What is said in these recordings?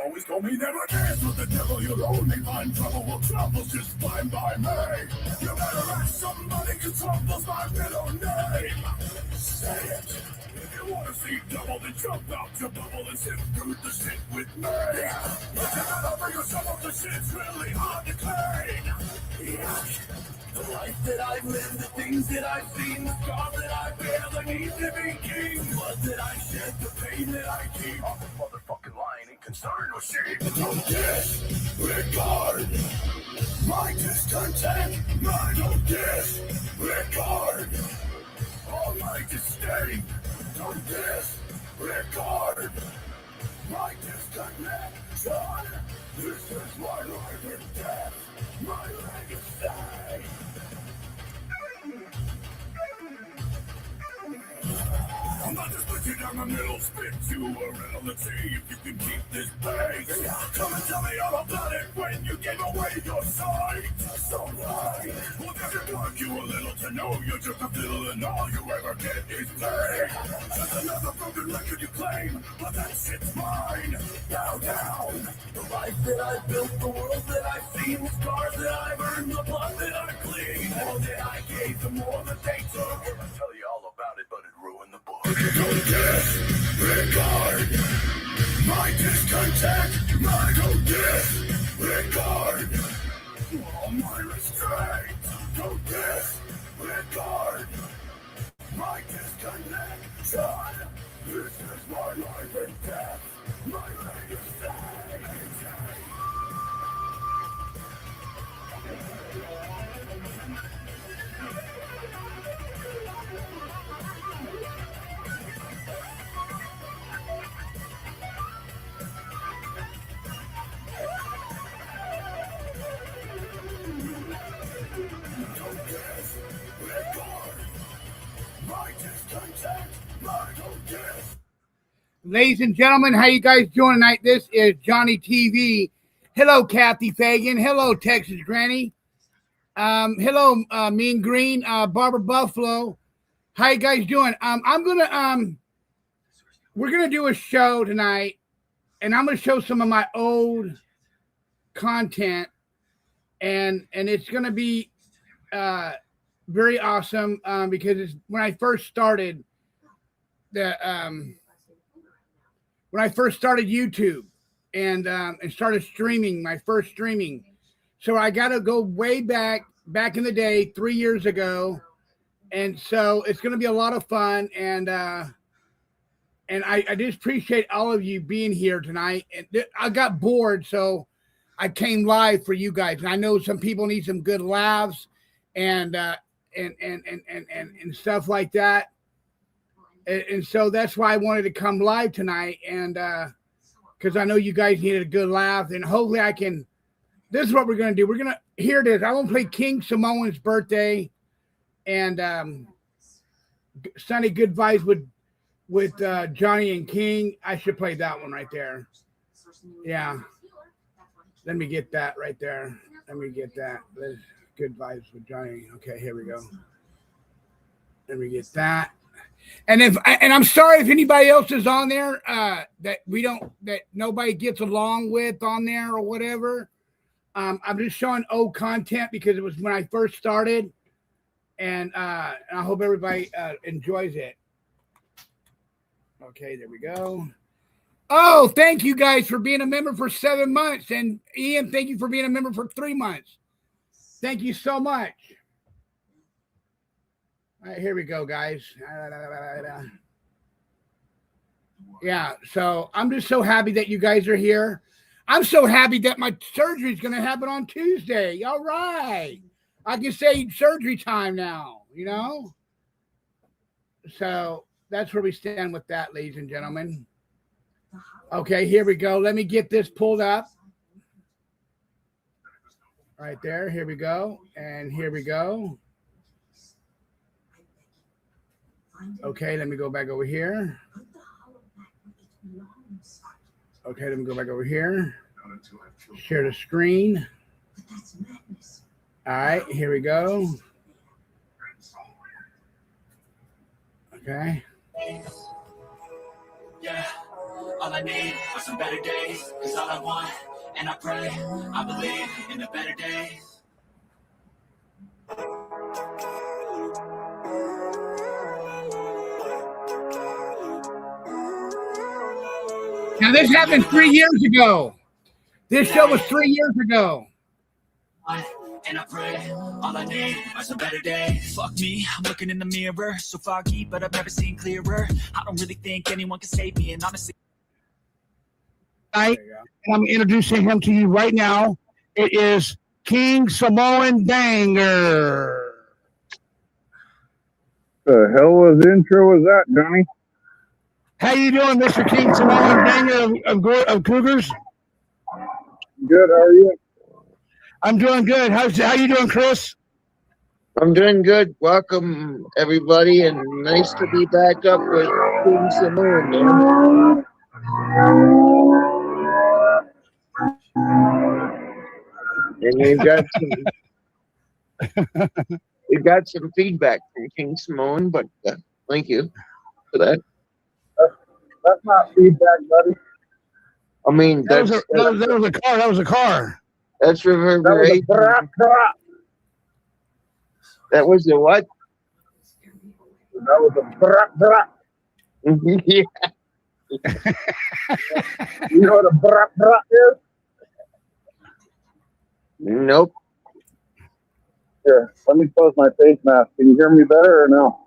always told me never dance with the devil, you'll only find trouble. Well, trouble's just fine by me. You better ask somebody, cause trouble's my middle name. Say it. If you wanna see double, then jump out your bubble and sit through the shit with me. But you better bring yourself up, the shit's really hard to clean. The life that I've lived, the things that I've seen, the scars that I bear, the need to be king. Blood that I shed, the pain that I keep. I'm the motherfucking lion in concern or sheep. Don't disregard my discontent. I don't disregard all my disdain. Don't disregard my disconnection. This is my life and death, my legacy. I'm about to split you down the middle, spit you around the sea. If you can keep this pace, come and tell me all about it when you gave away your sight. So right, well there's a dark you a little to know you're just a fiddle and all you ever get is pain. Just another broken record you claim, but that shit's mine. Bow down. The life that I've built, the world that I've seen, the scars that I've earned, the blood that I clean. All that I gave, the more that they took. I'll tell you all about it, but it ruined the book. Don't disregard my discontent. I don't disregard all my restraint. Don't disregard my disconnection. This is my life and death, my legacy. Ladies and gentlemen, how you guys doing tonight? This is Johnny TV. Hello, Kathy Fagan. Hello, Texas Granny. Hello, Mean Green, Barbara Buffalo. How you guys doing? We're gonna do a show tonight, and I'm gonna show some of my old content, and it's gonna be very awesome because it's when I first started when I first started YouTube and started streaming, my first streaming. So I got to go way back in the day, 3 years ago. And so it's going to be a lot of fun. And I just appreciate all of you being here tonight. And I got bored, so I came live for you guys. And I know some people need some good laughs and stuff like that. And so that's why I wanted to come live tonight, and because I know you guys needed a good laugh, and hopefully I can. This is what we're gonna do. Here it is. I'm gonna play King Samoan's birthday, and Sunny Good Vibes with Johnny and King. I should play that one right there. Yeah. Let me get that right there. Let me get that. Let's Good Vibes with Johnny. Okay, here we go. Let me get that. And I'm sorry if anybody else is on there that nobody gets along with on there or whatever. I'm just showing old content because it was when I first started, and I hope everybody enjoys it. Okay, there we go. Oh, thank you guys for being a member for 7 months, and Ian, thank you for being a member for 3 months. Thank you so much. All right, here we go, guys. Yeah, so I'm just so happy that you guys are here. I'm so happy that my surgery is going to happen on Tuesday. All right. I can say surgery time now, you know? So that's where we stand with that, ladies and gentlemen. Okay, here we go. Let me get this pulled up. Right there. Here we go. And here we go. Okay, let me go back over here. Okay, let me go back over here. Share the screen. All right, here we go. Okay. Yeah. All I need are some better days. Cause all I want, and I pray, I believe in the better days. Now this happened 3 years ago. This show was 3 years ago. And I pray, all I need are some better days. Fuck me, I'm looking in the mirror, so foggy, but I've never seen clearer. I don't really think anyone can save me, and honestly, And I'm introducing him to you right now. It is King Samoan Banger. The hell was intro was that, Johnny? How you doing, Mr. King Samoan Banger of Cougars? Good, how are you? I'm doing good. How you doing, Chris? I'm doing good. Welcome, everybody, and nice to be back up with King Samoan, man. And we got some feedback from King Samoan, but thank you for that. That's not feedback, buddy. I mean, That was a car. That was a car. that's reverberation. That was a what? That was a brat brat. Yeah. You know what a brat brat is? Nope. Here, let me close my face mask. Can you hear me better or no?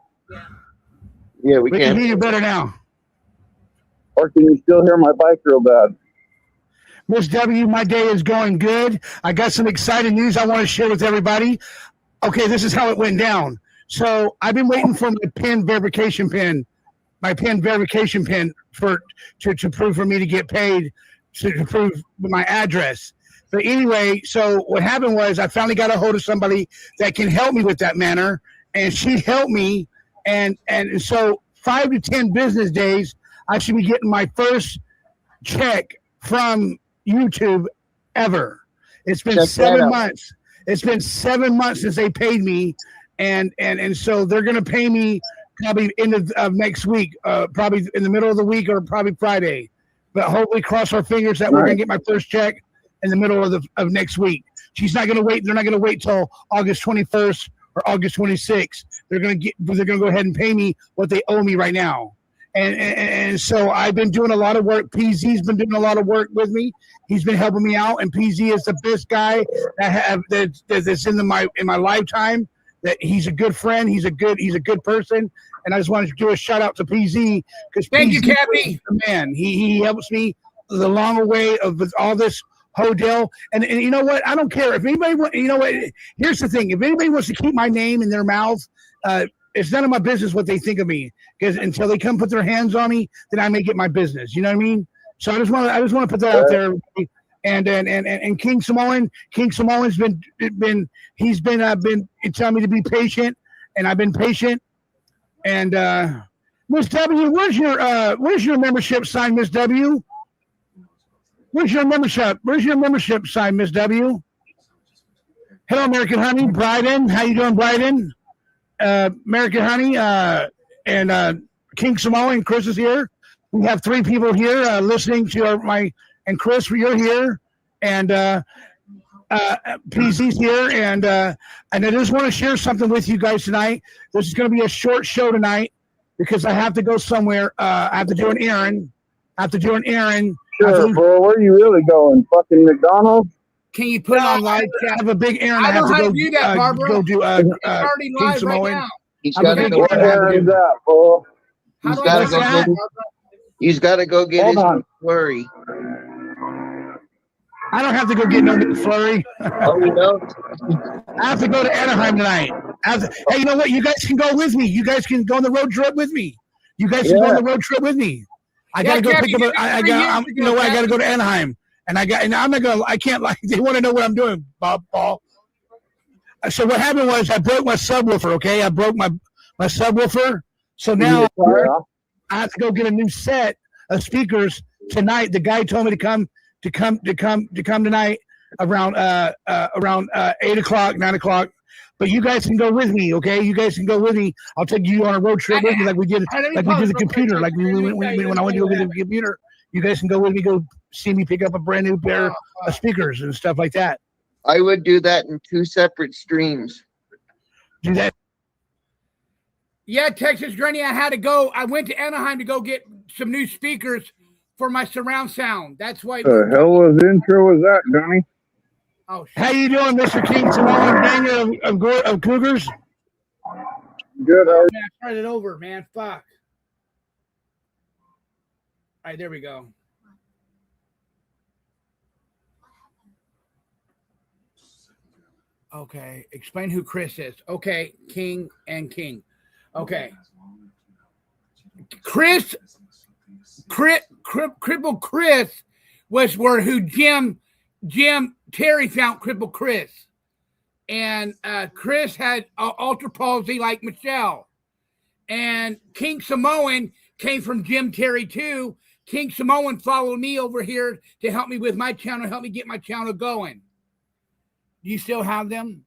Yeah, we We can can. hear you better now. Or can you still hear my bike real bad? Miss W, my day is going good. I got some exciting news I want to share with everybody. Okay, this is how it went down. So I've been waiting for my PIN verification pin to prove for me to get paid, to prove my address. But anyway, so what happened was I finally got a hold of somebody that can help me with that manner, and she helped me. And so 5 to 10 business days, I should be getting my first check from YouTube ever. It's been Check that 7 out. months. It's been 7 months since they paid me, and so they're gonna pay me probably end of next week, probably in the middle of the week or probably Friday. But hopefully, cross our fingers that we're gonna get my first check in the middle of next week. She's not gonna wait. They're not gonna wait till August 21st or August 26th. They're gonna go ahead and pay me what they owe me right now. And so I've been doing a lot of work. PZ's been doing a lot of work with me. He's been helping me out, and PZ is the best guy that's in my lifetime. That he's a good friend. He's a good person. And I just wanted to do a shout out to PZ because thank you, Cappy. Man, he helps me the long way of all this whole deal. And you know what? I don't care if anybody. You know what? Here's the thing: if anybody wants to keep my name in their mouth, it's none of my business what they think of me. Because until they come put their hands on me, then I make it my business. You know what I mean? So I just want to put that out there. And King Samoan's been telling me to be patient, and I've been patient. And Miss W, where's your membership sign, Miss W? Where's your membership sign, Miss W? Hello, American Honey, Bryden. How you doing, Bryden? American Honey, and King Samoan, and Chris is here. We have 3 people here listening to and Chris, you're here, and PZ's here, and I just want to share something with you guys tonight. This is going to be a short show tonight because I have to go somewhere. I have to do an errand. Sure, bro. Where are you really going? Fucking McDonald's? Can you put it on live? I have a big errand. I know how to do that, Barbara. Go do. It's already King live Samoan. right now. He's I'm got to gonna go. What errand is that, bro? He's How do got I to do go that, get. He's got to go get Hold his on. flurry. I don't have to go get no McFlurry. Oh, you know. I have to go to Anaheim tonight. Hey, you know what? You guys can go with me. You guys can go on the road trip with me. You guys can go on the road trip with me. I gotta go pick up. You know what? I gotta go to Anaheim, and I'm not gonna. I can't like. They want to know what I'm doing, Paul. So what happened was I broke my subwoofer. Okay, I broke my subwoofer. So now I have to go get a new set of speakers tonight. The guy told me to come tonight around 8 o'clock, 9 o'clock. But you guys can go with me, okay? You guys can go with me. I'll take you on a road trip with me, like we did the computer, like when I went to go get the computer. you guys can go with me, go see me pick up a brand new pair of speakers and stuff like that. I would do that in 2 separate streams. Do that. Yeah, Texas Granny, I had to go. I went to Anaheim to go get some new speakers for my surround sound. That's why. The hell was intro was that, Johnny? Oh, shit. How you doing, Mr. King Samoan Daniel of Cougars? Good. How are Man, I tried it over, man. Fuck. All right, there we go. Okay, explain who Chris is. Okay, King and King. Okay. Cripple Chris was where who Jim Terry found Cripple Chris. And Chris had ultra palsy like Michelle. And King Samoan came from Jim Terry too. King Samoan followed me over here to help me with my channel, help me get my channel going. Do you still have them?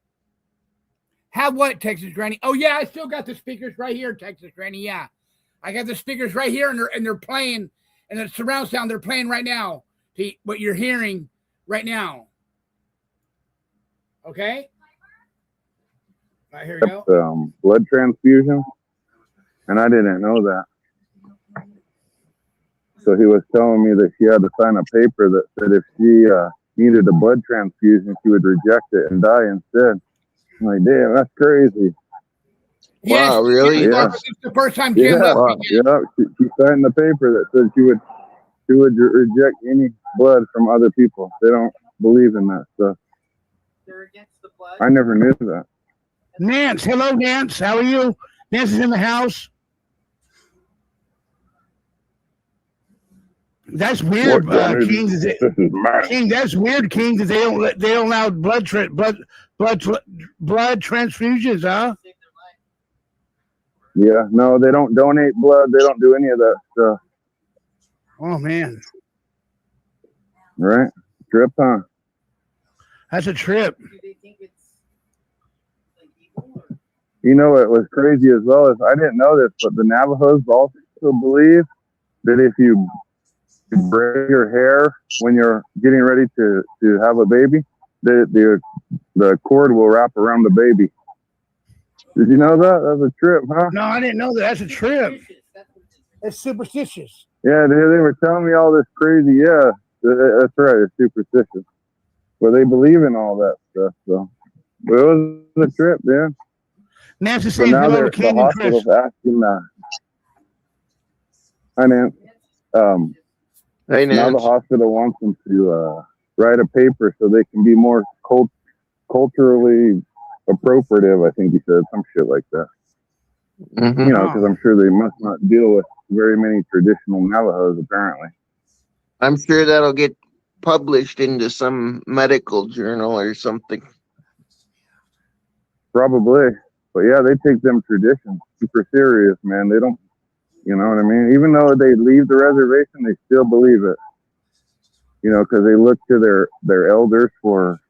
Have what, Texas Granny? Oh, yeah, I still got the speakers right here, Texas Granny. Yeah. I got the speakers right here, and they're playing, and the surround sound they're playing right now. What you're hearing right now. Okay? All right, here we go. blood transfusion, and I didn't know that. So he was telling me that she had to sign a paper that said if she needed a blood transfusion, she would reject it and die instead. I'm like, damn, that's crazy. Yes, Wow, really? Yeah. This is the first time Jim Yeah, left me. yeah. She signed the paper that said she would reject any blood from other people. They don't believe in that stuff. They're against the blood. I never knew that. Nance, hello, Nance. How are you? Nance is in the house. That's weird, What, King. This is mad. King, that's weird, King. That they don't allow blood transfusions, huh? Save their life. Yeah, no, they don't donate blood. They don't do any of that stuff. Oh man, Right? Trip, huh? that's a trip. Do they think it's like evil or? You know what was crazy as well is I didn't know this, but the Navajos also believe that if you braid your hair when you're getting ready to have a baby, the cord will wrap around the baby. Did you know that? That's a trip, huh? No, I didn't know that. That's a trip. That's what it is. That's superstitious. Yeah, they were telling me all this crazy. Yeah, that's right. It's superstitious. Well, they believe in all that stuff. So, but it was a trip, man. Nancy So saying now hello to the King and Chris. hospital's asking. Hi, Nance. Hey, Now the Nance. hospital wants them to write a paper so they can be more culturally appropriative. I think he said some shit like that. Mhm. You know, because I'm sure they must not deal with very many traditional Navajos, apparently. I'm sure that'll get published into some medical journal or something. Probably. But yeah, they take them traditions super serious, man. They don't, you know what I mean? Even though they leave the reservation, they still believe it. You know, because they look to their elders for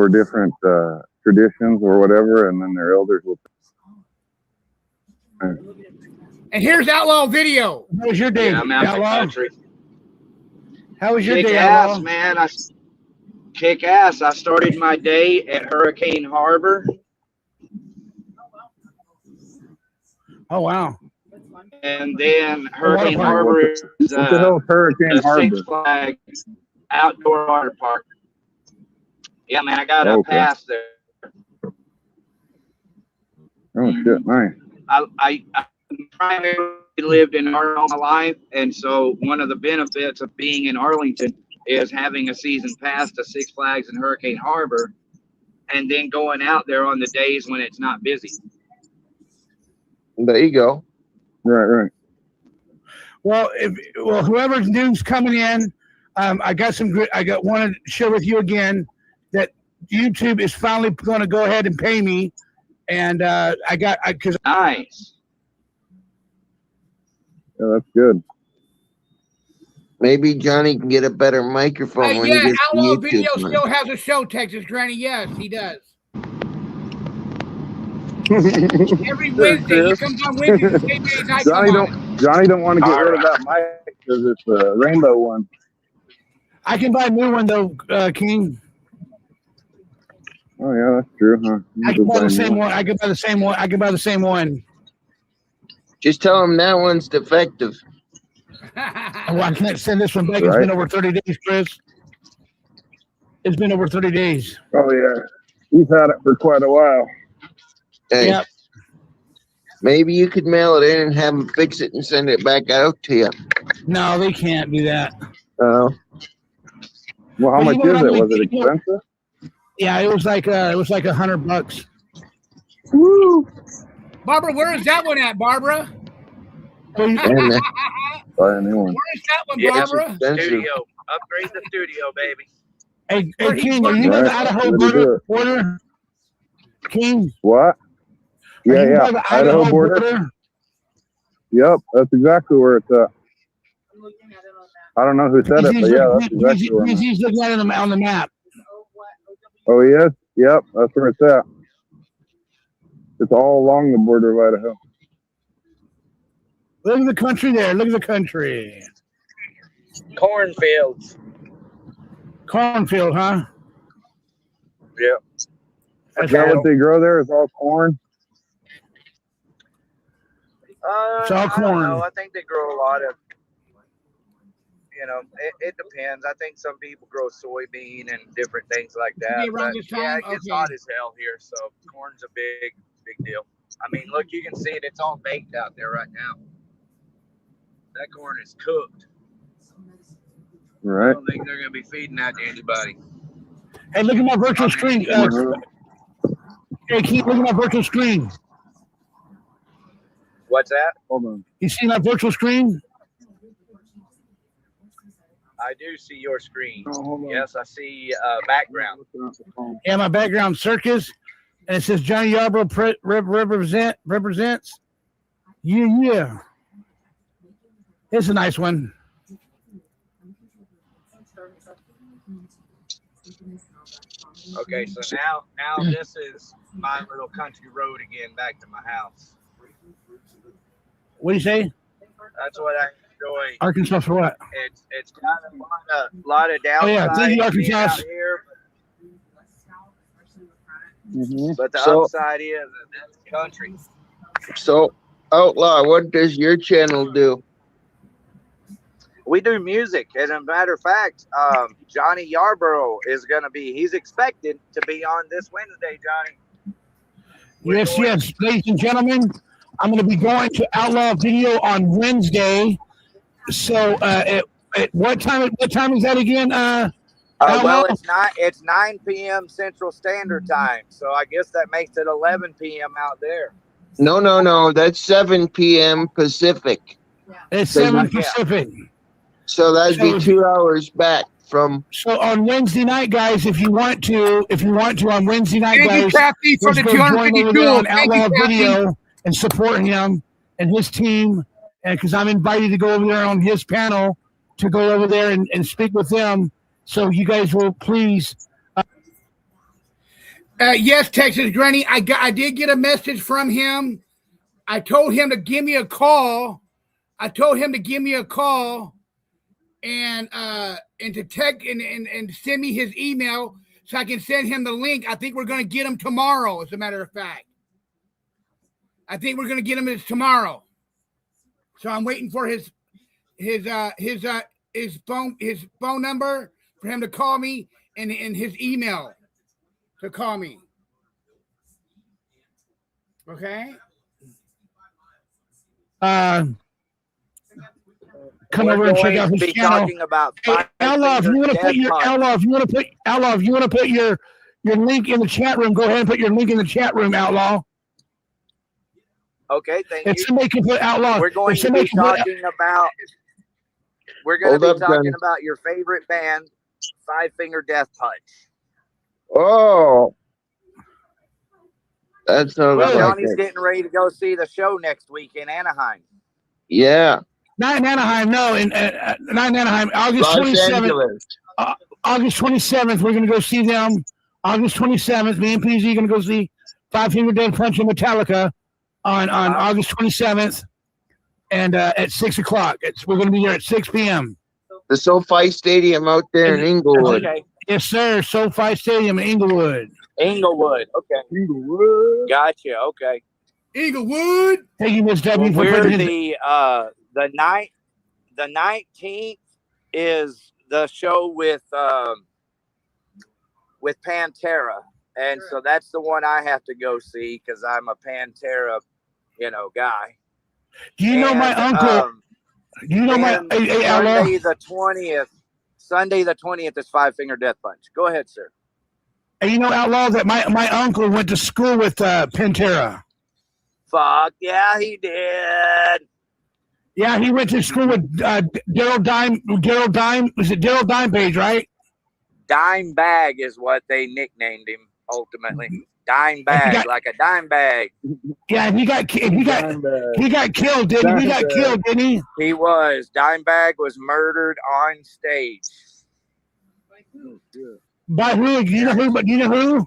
different traditions or whatever, and then their elders will. And here's Outlaw Video. How was your day, Yeah, I'm out the Outlaw? country. How was your Kick day, ass, Outlaw? man. Kick ass. I started my day at Hurricane Harbor, Oh wow. That's fun. and then Hurricane water park. Harbor is What the hell, Hurricane a Harbor? Six Flags outdoor water park. Yeah, man, I got a Okay. pass there. Oh shit, nice. I primarily lived in Arlington all my life, and so one of the benefits of being in Arlington is having a season pass to Six Flags and Hurricane Harbor, and then going out there on the days when it's not busy. There you go. Right. Well, whoever's new's coming in, I got wanted to share with you again that YouTube is finally going to go ahead and pay me, and because Nice. Yeah, that's good. Maybe Johnny can get a better microphone Hey, when yeah, he gets the Outlaw YouTube Video one. still has a show, Texas Granny. Yes, he does. Every Wednesday, he comes on Wednesday the same days I come on. Johnny don't want to get rid of that mic because it's a rainbow one. I can buy a new one though, King. Oh yeah, that's true, huh? I can buy the same one. I can buy the same one. I can buy the same one. Just tell him that one's defective. Well, I can't send this one back. It's Right. been over 30 days, Chris. It's been over 30 days. Oh yeah, he's had it for quite a while. Hey, Yep. maybe you could mail it in and have him fix it and send it back out to you. No, they can't do that. Well, how Well, much you know is what I it? Was mean? it expensive? Yeah, it was like $100. Woo! Barbara, where is that one at, Barbara? And Buy a new one. Where is that one, Yeah, Barbara? expensive. Studio. Upgrade the studio, baby. Hey, King, are you by the Right. Idaho Let me do border? King, What? are Yeah, you by yeah. the Idaho border. Yep, that's exactly where it's at. I'm looking at it on that. I don't know who said it, but yeah, that's exactly where. I'm at. He's looking at it on the map. Oh, he is? Yep, that's where it's at. It's all along the border of Idaho. Look at the country there. Look at the country. Cornfields. Cornfield, huh? Yep. Is that what they grow there? Is all corn? It's all I don't corn. know. I think they grow a lot of, it depends. I think some people grow soybean and different things like that. Maybe around But this yeah, time? it gets Okay. hot as hell here, so corn's a big deal. I mean, look, you can see it. It's all baked out there right now. That corn is cooked. I Right. don't think they're going to be feeding that to anybody. Hey, look at my virtual screen. Hey, Keith, look at my virtual screen. What's that? Hold on. You see my virtual screen? I do see your screen. Oh, hold on. Yes, I see background. Yeah, my background circus, and it says Johnny Yarborough represents. Yeah. It's a nice one. Okay, so now this is my little country road again back to my house. What do you say? That's what I enjoy. Arkansas for what? It's got a lot of Oh, yeah, downside thank you, being out Arkansas. here, Mhm. but the So- upside is that that's country. So, Outlaw, what does your channel do? We do music. As a matter of fact, Johnny Yarborough is going to he's expected to be on this Wednesday, Johnny. We're Yes, going- yes. Ladies and gentlemen, I'm going to be going to Outlaw Video on Wednesday. So, at what time is that again? well, Outlaw? it's 9 p.m. Central Standard Time, so I guess that makes it 11 p.m. out there. No. That's 7 p.m. Pacific. It's 7 Yeah. Pacific. So that'd be 2 hours back from. So on Wednesday night, guys, if you want to on Wednesday night, Thank you, guys, Crafty, for let's the go join over 250 there on tools. Thank you, Outlaw Crafty. Video and support him and his team. And because I'm invited to go over there on his panel to go over there and speak with them. So you guys will please. Yes, Texas Granny. I did get a message from him. I told him to give me a call. And to text and send me his email so I can send him the link. I think we're going to get him tomorrow, as a matter of fact. I think we're going to get him tomorrow. So I'm waiting for his phone number for him to call me and his email to call me. Okay. Come We're over and check going out to his be channel. talking about Hey, Outlaw, if you want to put your your link in the chat room, go ahead and put your link in the chat room, Outlaw. Okay, thank If you. somebody can put Outlaw, We're going if to somebody be can put talking about. We're going Hold to up, be talking Johnny. about your favorite band, Five Finger Death Punch. Oh, that sounds Well, like Johnny's it. getting ready to go see the show next week in Anaheim. Yeah, not in Anaheim, no, not in Anaheim. August Los 27th. Angeles. August 27th, we're going to go see them. August 27th, me and PZ going to go see Five Finger Death Punch and Metallica on August 27th, and at 6 o'clock. We're going to be there at 6 p.m. The SoFi Stadium out there in Inglewood. Okay. Yes, sir. SoFi Stadium in Inglewood. Inglewood. Okay. Inglewood. Gotcha. Okay. Eaglewood. Thank you, Miss W. for We're putting his- the 19th is the show with Pantera, and so that's the one I have to go see because I'm a Pantera, guy. Do you know my uncle? Do you know my and hey, Outlaw? Sunday the 20th is Five Finger Death Punch. Go ahead, sir. And you know, Outlaw, that my uncle went to school with Pantera. Fuck yeah, he did. Yeah, he went to school with Daryl Dime. Was it Daryl Dime Page, right? Dime Bag is what they nicknamed him ultimately. Dime bag, like a dime bag. Yeah, he got killed, didn't he? He got killed, didn't he? He was. Dime Bag was murdered on stage. By who? Do you know who? But you know who?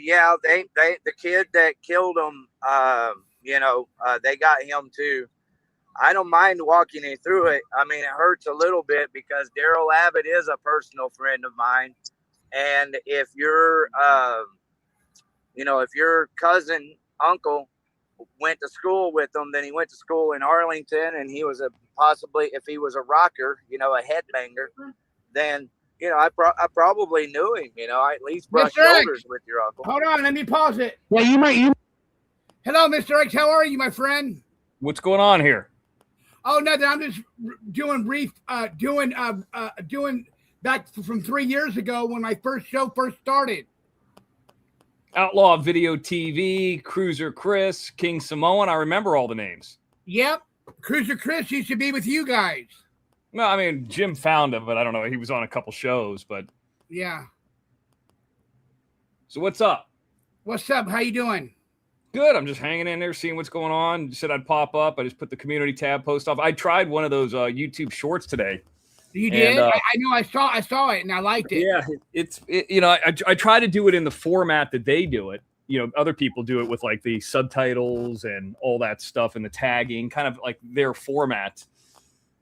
Yeah, the kid that killed him, they got him too. I don't mind walking you through it. I mean, it hurts a little bit because Daryl Abbott is a personal friend of mine. And if your, if your cousin, uncle went to school with him, then he went to school in Arlington and he was possibly, if he was a rocker, a headbanger, then, I probably knew him, I at least brushed Mr. X. shoulders with your uncle. Hold on, let me pause it. Yeah, you might. Hello, Mr. X. How are you, my friend? What's going on here? Oh, nothing. I'm just doing brief, doing back from 3 years ago when my show first started. Outlaw Video TV, Cruiser Chris, King Samoan. I remember all the names. Yep. Cruiser Chris used to be with you guys. No, I mean, Jim found him, but I don't know. He was on a couple shows, but. Yeah. So what's up? What's up? How you doing? Good. I'm just hanging in there, seeing what's going on. You said I'd pop up. I just put the community tab post off. I tried one of those YouTube shorts today. You did? And, I know. I saw it and I liked it. Yeah, I try to do it in the format that they do it. Other people do it with like the subtitles and all that stuff and the tagging, kind of like their format.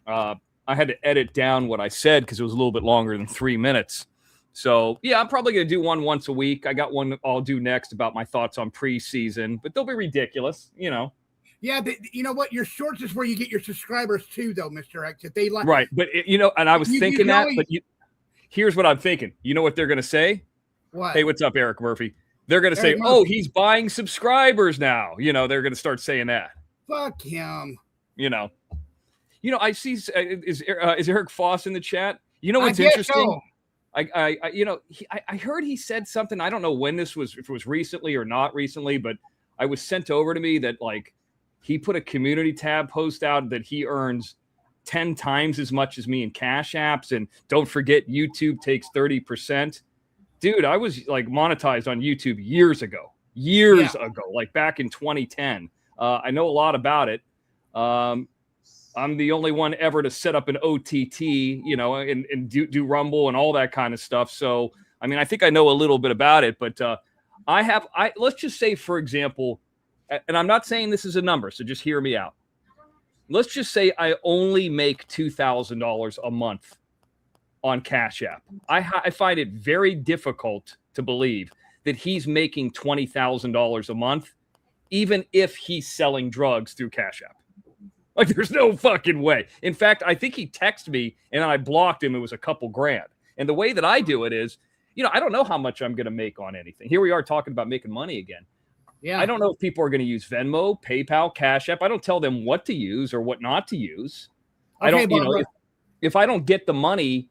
I had to edit down what I said because it was a little bit longer than 3 minutes. So yeah, I'm probably going to do one once a week. I got one I'll do next about my thoughts on preseason, but they'll be ridiculous, Yeah, you know what? Your shorts is where you get your subscribers too, though, Mr. X. If they like, right? But and I was thinking that. But here's what I'm thinking. You know what they're going to say? What? Hey, what's up, Eric Murphy? They're going to say, Eric Murphy. "Oh, he's buying subscribers now." They're going to start saying that. Fuck him. I see. Is Eric Foss in the chat? You know what's I guess interesting? so. I heard he said something. I don't know when this was, if it was recently or not recently, but I was sent over to me that like he put a community tab post out that he earns 10 times as much as me in Cash Apps. And don't forget, YouTube takes 30%. Dude, I was like monetized on YouTube years ago, like back in 2010. I know a lot about it. I'm the only one ever to set up an OTT, and do Rumble and all that kind of stuff. So, I mean, I think I know a little bit about it, but let's just say, for example, and I'm not saying this is a number, so just hear me out. Let's just say I only make $2,000 a month on Cash App. I find it very difficult to believe that he's making $20,000 a month, even if he's selling drugs through Cash App. Like, there's no fucking way. In fact, I think he texted me and I blocked him. It was a couple grand. And the way that I do it is, I don't know how much I'm going to make on anything. Here we are talking about making money again. Yeah. I don't know if people are going to use Venmo, PayPal, Cash App. I don't tell them what to use or what not to use. Okay, I don't, if I don't get the money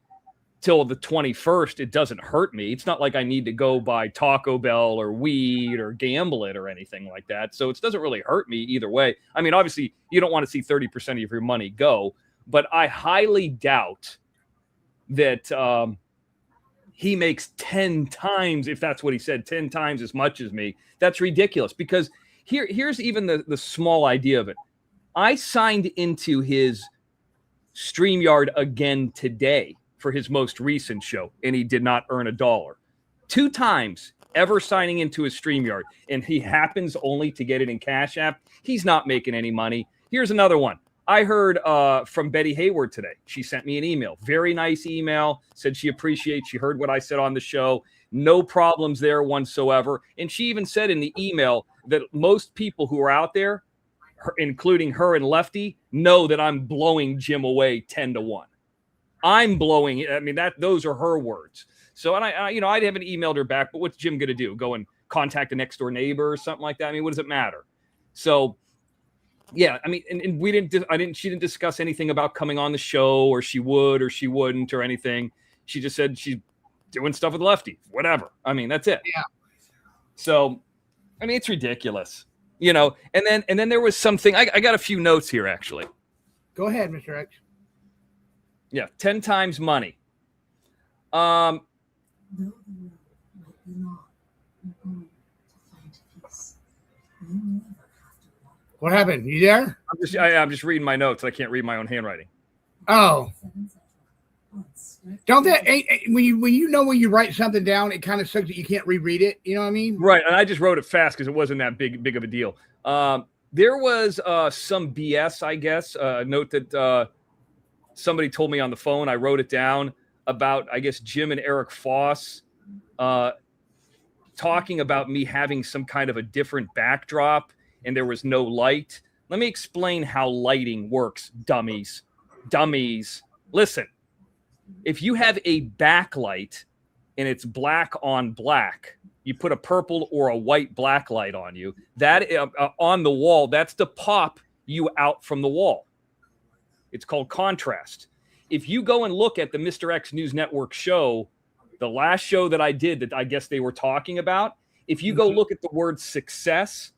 till the 21st, it doesn't hurt me. It's not like I need to go buy Taco Bell or weed or gamble it or anything like that. So it doesn't really hurt me either way. I mean, obviously, you don't want to see 30% of your money go, but I highly doubt that he makes 10 times, if that's what he said, 10 times as much as me. That's ridiculous, because here's even the small idea of it. I signed into his StreamYard again today for his most recent show, and he did not earn $1. 2 times ever signing into his StreamYard, and he happens only to get it in Cash App, he's not making any money. Here's another one. I heard from Betty Hayward today. She sent me an email. Very nice email. Said she appreciates. She heard what I said on the show. No problems there whatsoever. And she even said in the email that most people who are out there, including her and Lefty, know that I'm blowing Jim away 10-1. I'm blowing. I mean, those are her words. So, and I haven't emailed her back, but what's Jim going to do? Go and contact a next door neighbor or something like that? I mean, what does it matter? So, yeah, I mean, and she didn't discuss anything about coming on the show, or she would or she wouldn't or anything. She just said she's doing stuff with Lefty, whatever. I mean, that's it. Yeah. So, I mean, it's ridiculous, you know. And then there was something. I got a few notes here actually. Go ahead, Mr. X. Yeah, 10 times money. What happened? You there? I'm just reading my notes. I can't read my own handwriting. Oh. Don't that when you write something down, it kind of sucks that you can't reread it. You know what I mean? Right, and I just wrote it fast because it wasn't that big of a deal. There was some BS, I guess. Note that somebody told me on the phone. I wrote it down about, I guess, Jim and Eric Foss talking about me having some kind of a different backdrop, and there was no light. Let me explain how lighting works, dummies. Listen, if you have a backlight and it's black on black, you put a purple or a white black light on you, that on the wall, that's to pop you out from the wall. It's called contrast. If you go and look at the Mr. X News Network show, the last show that I did that I guess they were talking about, if you go look at the word success,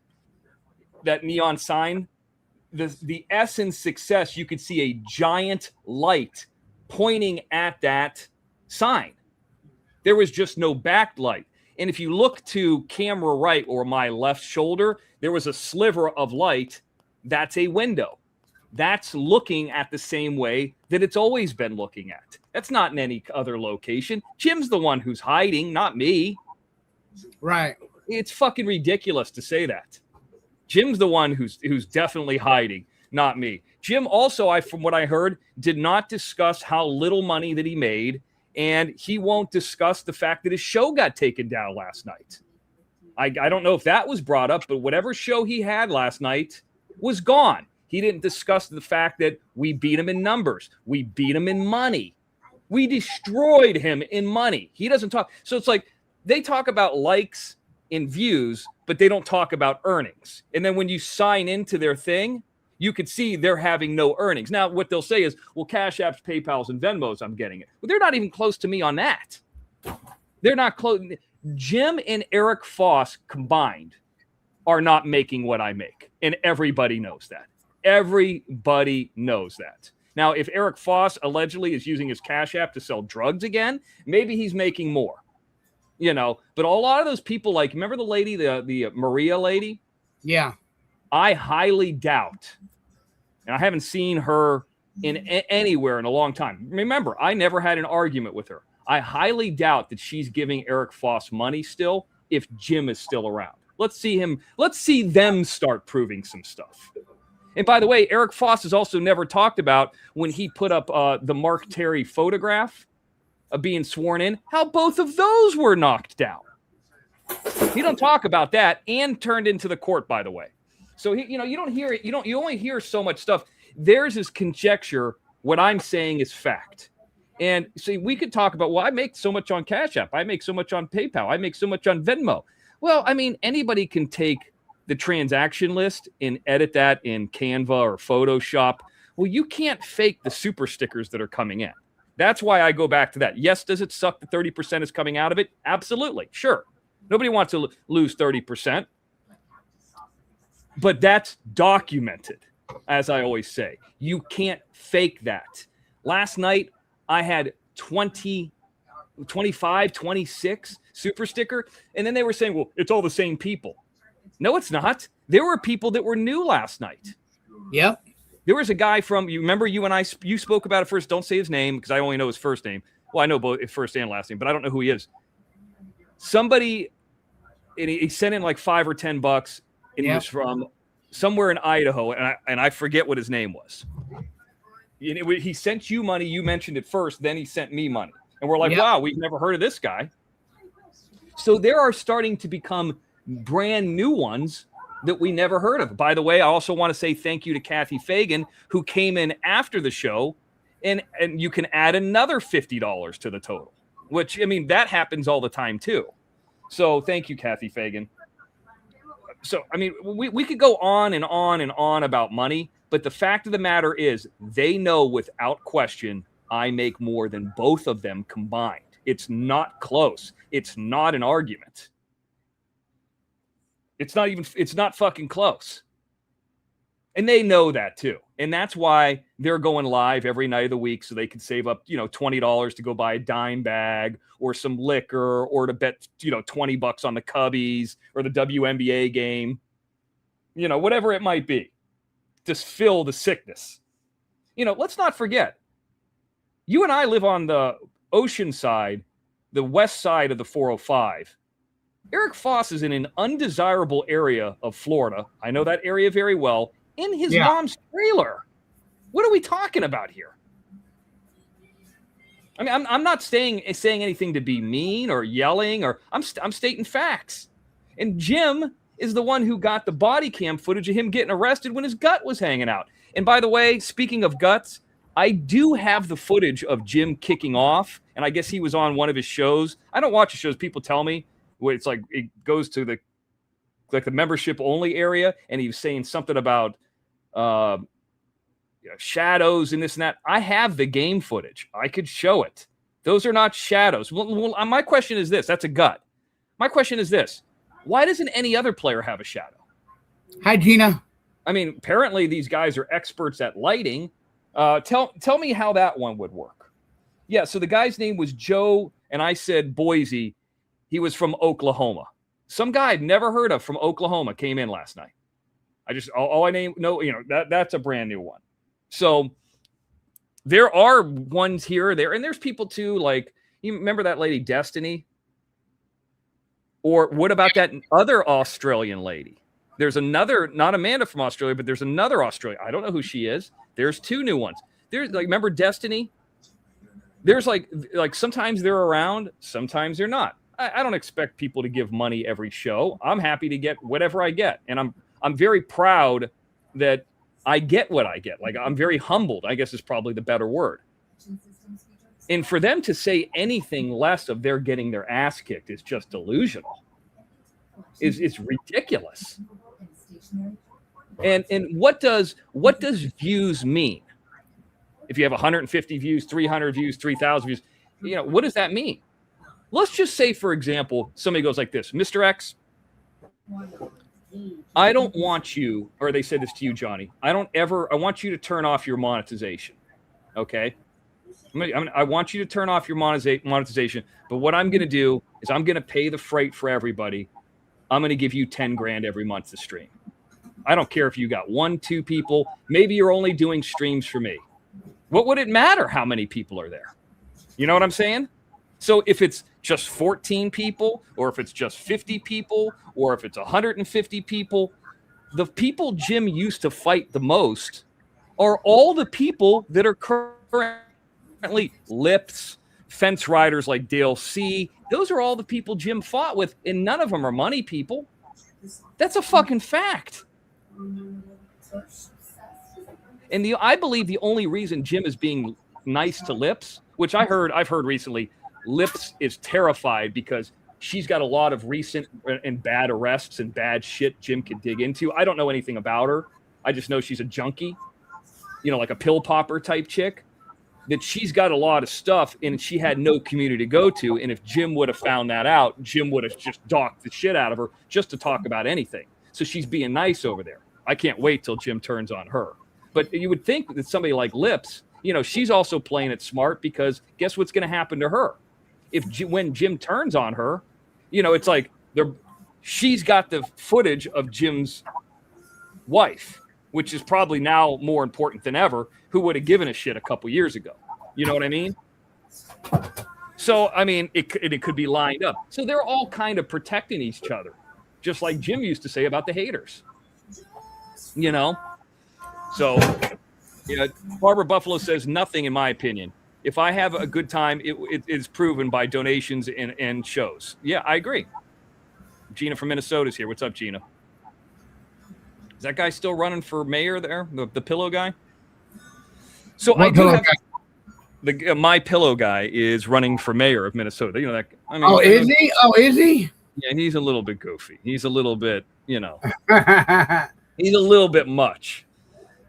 that neon sign, the S in success, you could see a giant light pointing at that sign. There was just no backlight. And if you look to camera right or my left shoulder, there was a sliver of light. That's a window. That's looking at the same way that it's always been looking at. That's not in any other location. Jim's the one who's hiding, not me. Right. It's fucking ridiculous to say that. Jim's the one who's definitely hiding, not me. Jim also, from what I heard, did not discuss how little money that he made, and he won't discuss the fact that his show got taken down last night. I don't know if that was brought up, but whatever show he had last night was gone. He didn't discuss the fact that we beat him in numbers. We beat him in money. We destroyed him in money. He doesn't talk. So it's like they talk about likes and views, but they don't talk about earnings. And then when you sign into their thing, you could see they're having no earnings. Now, what they'll say is, well, Cash Apps, PayPals, and Venmos, I'm getting it. Well, they're not even close to me on that. They're not close. Jim and Eric Foss combined are not making what I make. And everybody knows that. Everybody knows that. Now, if Eric Foss allegedly is using his Cash App to sell drugs again, maybe he's making more. You know, but a lot of those people, like, remember the lady, the Maria lady? Yeah. I highly doubt, and I haven't seen her in anywhere in a long time. Remember, I never had an argument with her. I highly doubt that she's giving Eric Foss money still if Jim is still around. Let's see them start proving some stuff. And by the way, Eric Foss has also never talked about when he put up the Mark Terry photograph of being sworn in, how both of those were knocked down. He don't talk about that, and turned into the court, by the way. So you don't hear it. You only hear so much stuff. Theirs is conjecture. What I'm saying is fact. And see, we could talk about, well, I make so much on Cash App. I make so much on PayPal. I make so much on Venmo. Well, I mean, anybody can take the transaction list and edit that in Canva or Photoshop. Well, you can't fake the super stickers that are coming in. That's why I go back to that. Yes, does it suck that 30% is coming out of it? Absolutely. Sure. Nobody wants to lose 30%. But that's documented, as I always say. You can't fake that. Last night, I had 20, 25, 26 super sticker, and then they were saying, well, it's all the same people. No, it's not. There were people that were new last night. Yep. There was a guy from, you remember you and I, you spoke about it first. Don't say his name because I only know his first name. Well, I know both his first and last name, but I don't know who he is. Somebody and he sent in like $5 or $10, and he Yep. was from somewhere in Idaho, and I forget what his name was. He sent you money. You mentioned it first, then he sent me money, and we're like, Yep. wow, we've never heard of this guy. So there are starting to become brand new ones that we never heard of. By the way, I also want to say thank you to Kathy Fagan, who came in after the show, and you can add another $50 to the total, which, I mean, that happens all the time too. So thank you, Kathy Fagan. So, I mean, we could go on and on and on about money, but the fact of the matter is they know without question I make more than both of them combined. It's not close. It's not an argument. It's not fucking close. And they know that too. And that's why they're going live every night of the week so they can save up, $20 to go buy a dime bag or some liquor or to bet, $20 on the Cubbies or the WNBA game, whatever it might be. Just fill the sickness. Let's not forget, you and I live on the ocean side, the west side of the 405. Eric Foss is in an undesirable area of Florida. I know that area very well. In his mom's trailer. What are we talking about here? I mean, I'm not saying anything to be mean or yelling, or I'm stating facts. And Jim is the one who got the body cam footage of him getting arrested when his gut was hanging out. And by the way, speaking of guts, I do have the footage of Jim kicking off, and I guess he was on one of his shows. I don't watch his shows. People tell me where it's like it goes to the membership only area, and he was saying something about shadows and this and that. I have the game footage. I could show it. Those are not shadows. Well, my question is this. That's a gut. My question is this. Why doesn't any other player have a shadow? Hi, Gina. I mean, apparently these guys are experts at lighting. Tell me how that one would work. Yeah, so the guy's name was Joe, and I said Boise. He was from Oklahoma. Some guy I'd never heard of from Oklahoma came in last night. All I know, that's a brand new one. So there are ones here or there, and there's people too, like, you remember that lady Destiny? Or what about that other Australian lady? There's another, not Amanda from Australia, but there's another Australian. I don't know who she is. There's two new ones. There's like, remember Destiny? There's like sometimes they're around, sometimes they're not. I don't expect people to give money every show. I'm happy to get whatever I get. And I'm very proud that I get what I get. Like, I'm very humbled, I guess is probably the better word. And for them to say anything less of they're getting their ass kicked is just delusional. It's ridiculous. And what does views mean? If you have 150 views, 300 views, 3,000 views, what does that mean? Let's just say, for example, somebody goes like this, Mr. X, I don't want you, or they said this to you, Johnny, I want you to turn off your monetization. Okay? I want you to turn off your monetization, but what I'm going to do is I'm going to pay the freight for everybody. I'm going to give you 10 grand every month to stream. I don't care if you got 1, 2 people. Maybe you're only doing streams for me. What would it matter how many people are there? You know what I'm saying? So if it's just 14 people, or if it's just 50 people, or if it's 150 people, the people Jim used to fight the most are all the people that are currently lips, fence riders like Dale C. Those are all the people Jim fought with, and none of them are money people. That's a fucking fact. And I believe the only reason Jim is being nice to Lips, which I've heard recently, Lips is terrified because she's got a lot of recent and bad arrests and bad shit Jim could dig into. I don't know anything about her. I just know she's a junkie, like a pill popper type chick, that she's got a lot of stuff and she had no community to go to. And if Jim would have found that out, Jim would have just docked the shit out of her just to talk about anything. So she's being nice over there. I can't wait till Jim turns on her. But you would think that somebody like Lips, she's also playing it smart, because guess what's going to happen to her? When Jim turns on her, it's like she's got the footage of Jim's wife, which is probably now more important than ever, who would have given a shit a couple years ago. You know what I mean? So, I mean, it could be lined up. So they're all kind of protecting each other. just like Jim used to say about the haters. You know? So, yeah, Barbara Buffalo says nothing, in my opinion. If I have a good time, it is proven by donations and shows. Yeah, I agree. Gina from Minnesota is here. What's up, Gina? Is that guy still running for mayor there? The pillow guy? So What I do pillow have the My Pillow guy is running for mayor of Minnesota. You know that? I mean, Oh, is he? Oh, is he? Yeah, he's a little bit goofy. He's a little bit, you know, he's a little bit much.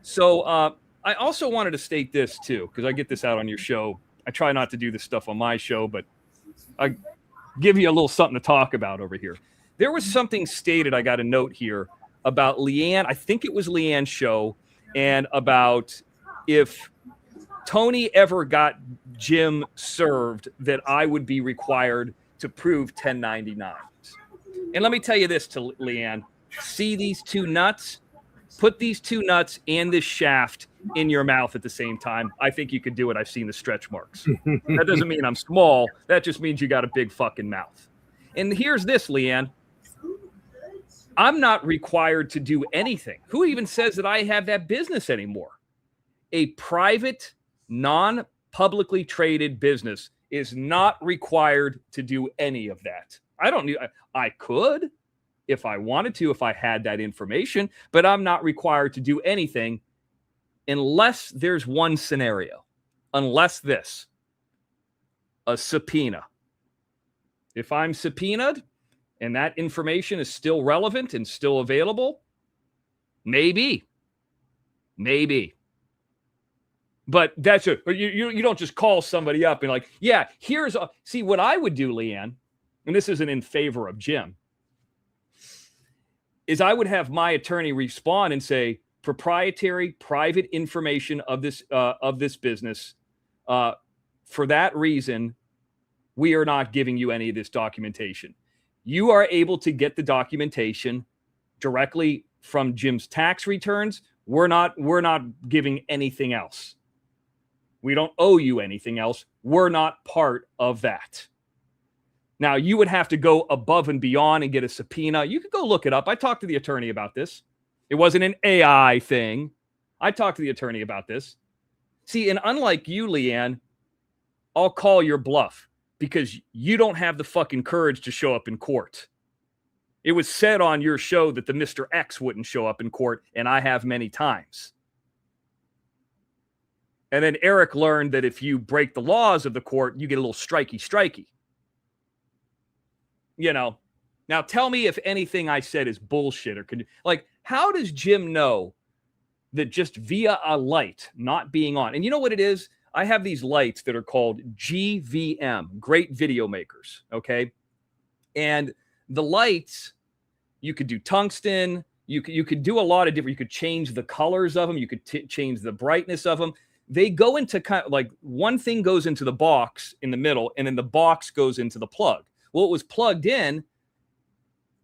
So I also wanted to state this too, because I get this out on your show. I try not to do this stuff on my show, but I give you a little something to talk about over here. There was something stated, I got a note here, about Leanne. I think it was Leanne's show, and about if Tony ever got Jim served, that I would be required to prove 1099s. And let me tell you this to Leanne. See these two nuts? Put these two nuts and this shaft in your mouth at the same time. I think you could do it. I've seen the stretch marks. That doesn't mean I'm small. That just means you got a big fucking mouth. And here's this, Leanne. I'm not required to do anything. Who even says that I have that business anymore? A private, non-publicly traded business is not required to do any of that. I could if I wanted to, if I had that information, but I'm not required to do anything unless there's one scenario, unless this, a subpoena. If I'm subpoenaed and that information is still relevant and still available, maybe. But that's it. You don't just call somebody up and like, yeah, see what I would do, Leanne, and this isn't in favor of Jim, is I would have my attorney respond and say, proprietary, private information of this business. For that reason, we are not giving you any of this documentation. You are able to get the documentation directly from Jim's tax returns. We're not giving anything else. We don't owe you anything else. We're not part of that. Now, you would have to go above and beyond and get a subpoena. You could go look it up. I talked to the attorney about this. It wasn't an AI thing. I talked to the attorney about this. See, and unlike you, Leanne, I'll call your bluff because you don't have the fucking courage to show up in court. It was said on your show that the Mr. X wouldn't show up in court, and I have many times. And then Eric learned that if you break the laws of the court, you get a little strikey. You know, now tell me if anything I said is bullshit or like, how does Jim know that just via a light not being on? And you know what it is? I have these lights that are called GVM, Great Video Makers. Okay. And the lights, you could do tungsten. You could do a lot of different, you could change the colors of them. You could change the brightness of them. They go into kind of like one thing goes into the box in the middle, and then the box goes into the plug. Well, it was plugged in.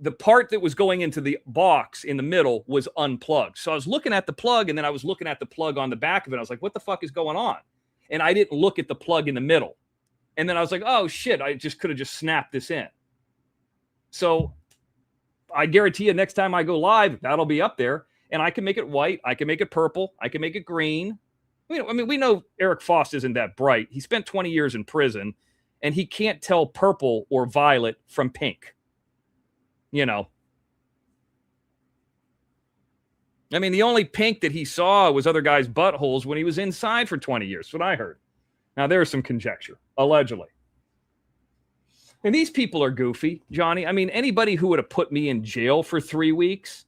The part that was going into the box in the middle was unplugged. So I was looking at the plug, and then I was looking at the plug on the back of it. I was like, what the fuck is going on? And I didn't look at the plug in the middle. And then I was like, oh, shit, I just could have just snapped this in. So I guarantee you next time I go live, that'll be up there. And I can make it white. I can make it purple. I can make it green. We know Eric Foss isn't that bright. He spent 20 years in prison, and he can't tell purple or violet from pink. You know. I mean, the only pink that he saw was other guys' buttholes when he was inside for 20 years. That's what I heard. Now, there's some conjecture, allegedly. And these people are goofy, Johnny. I mean, anybody who would have put me in jail for 3 weeks,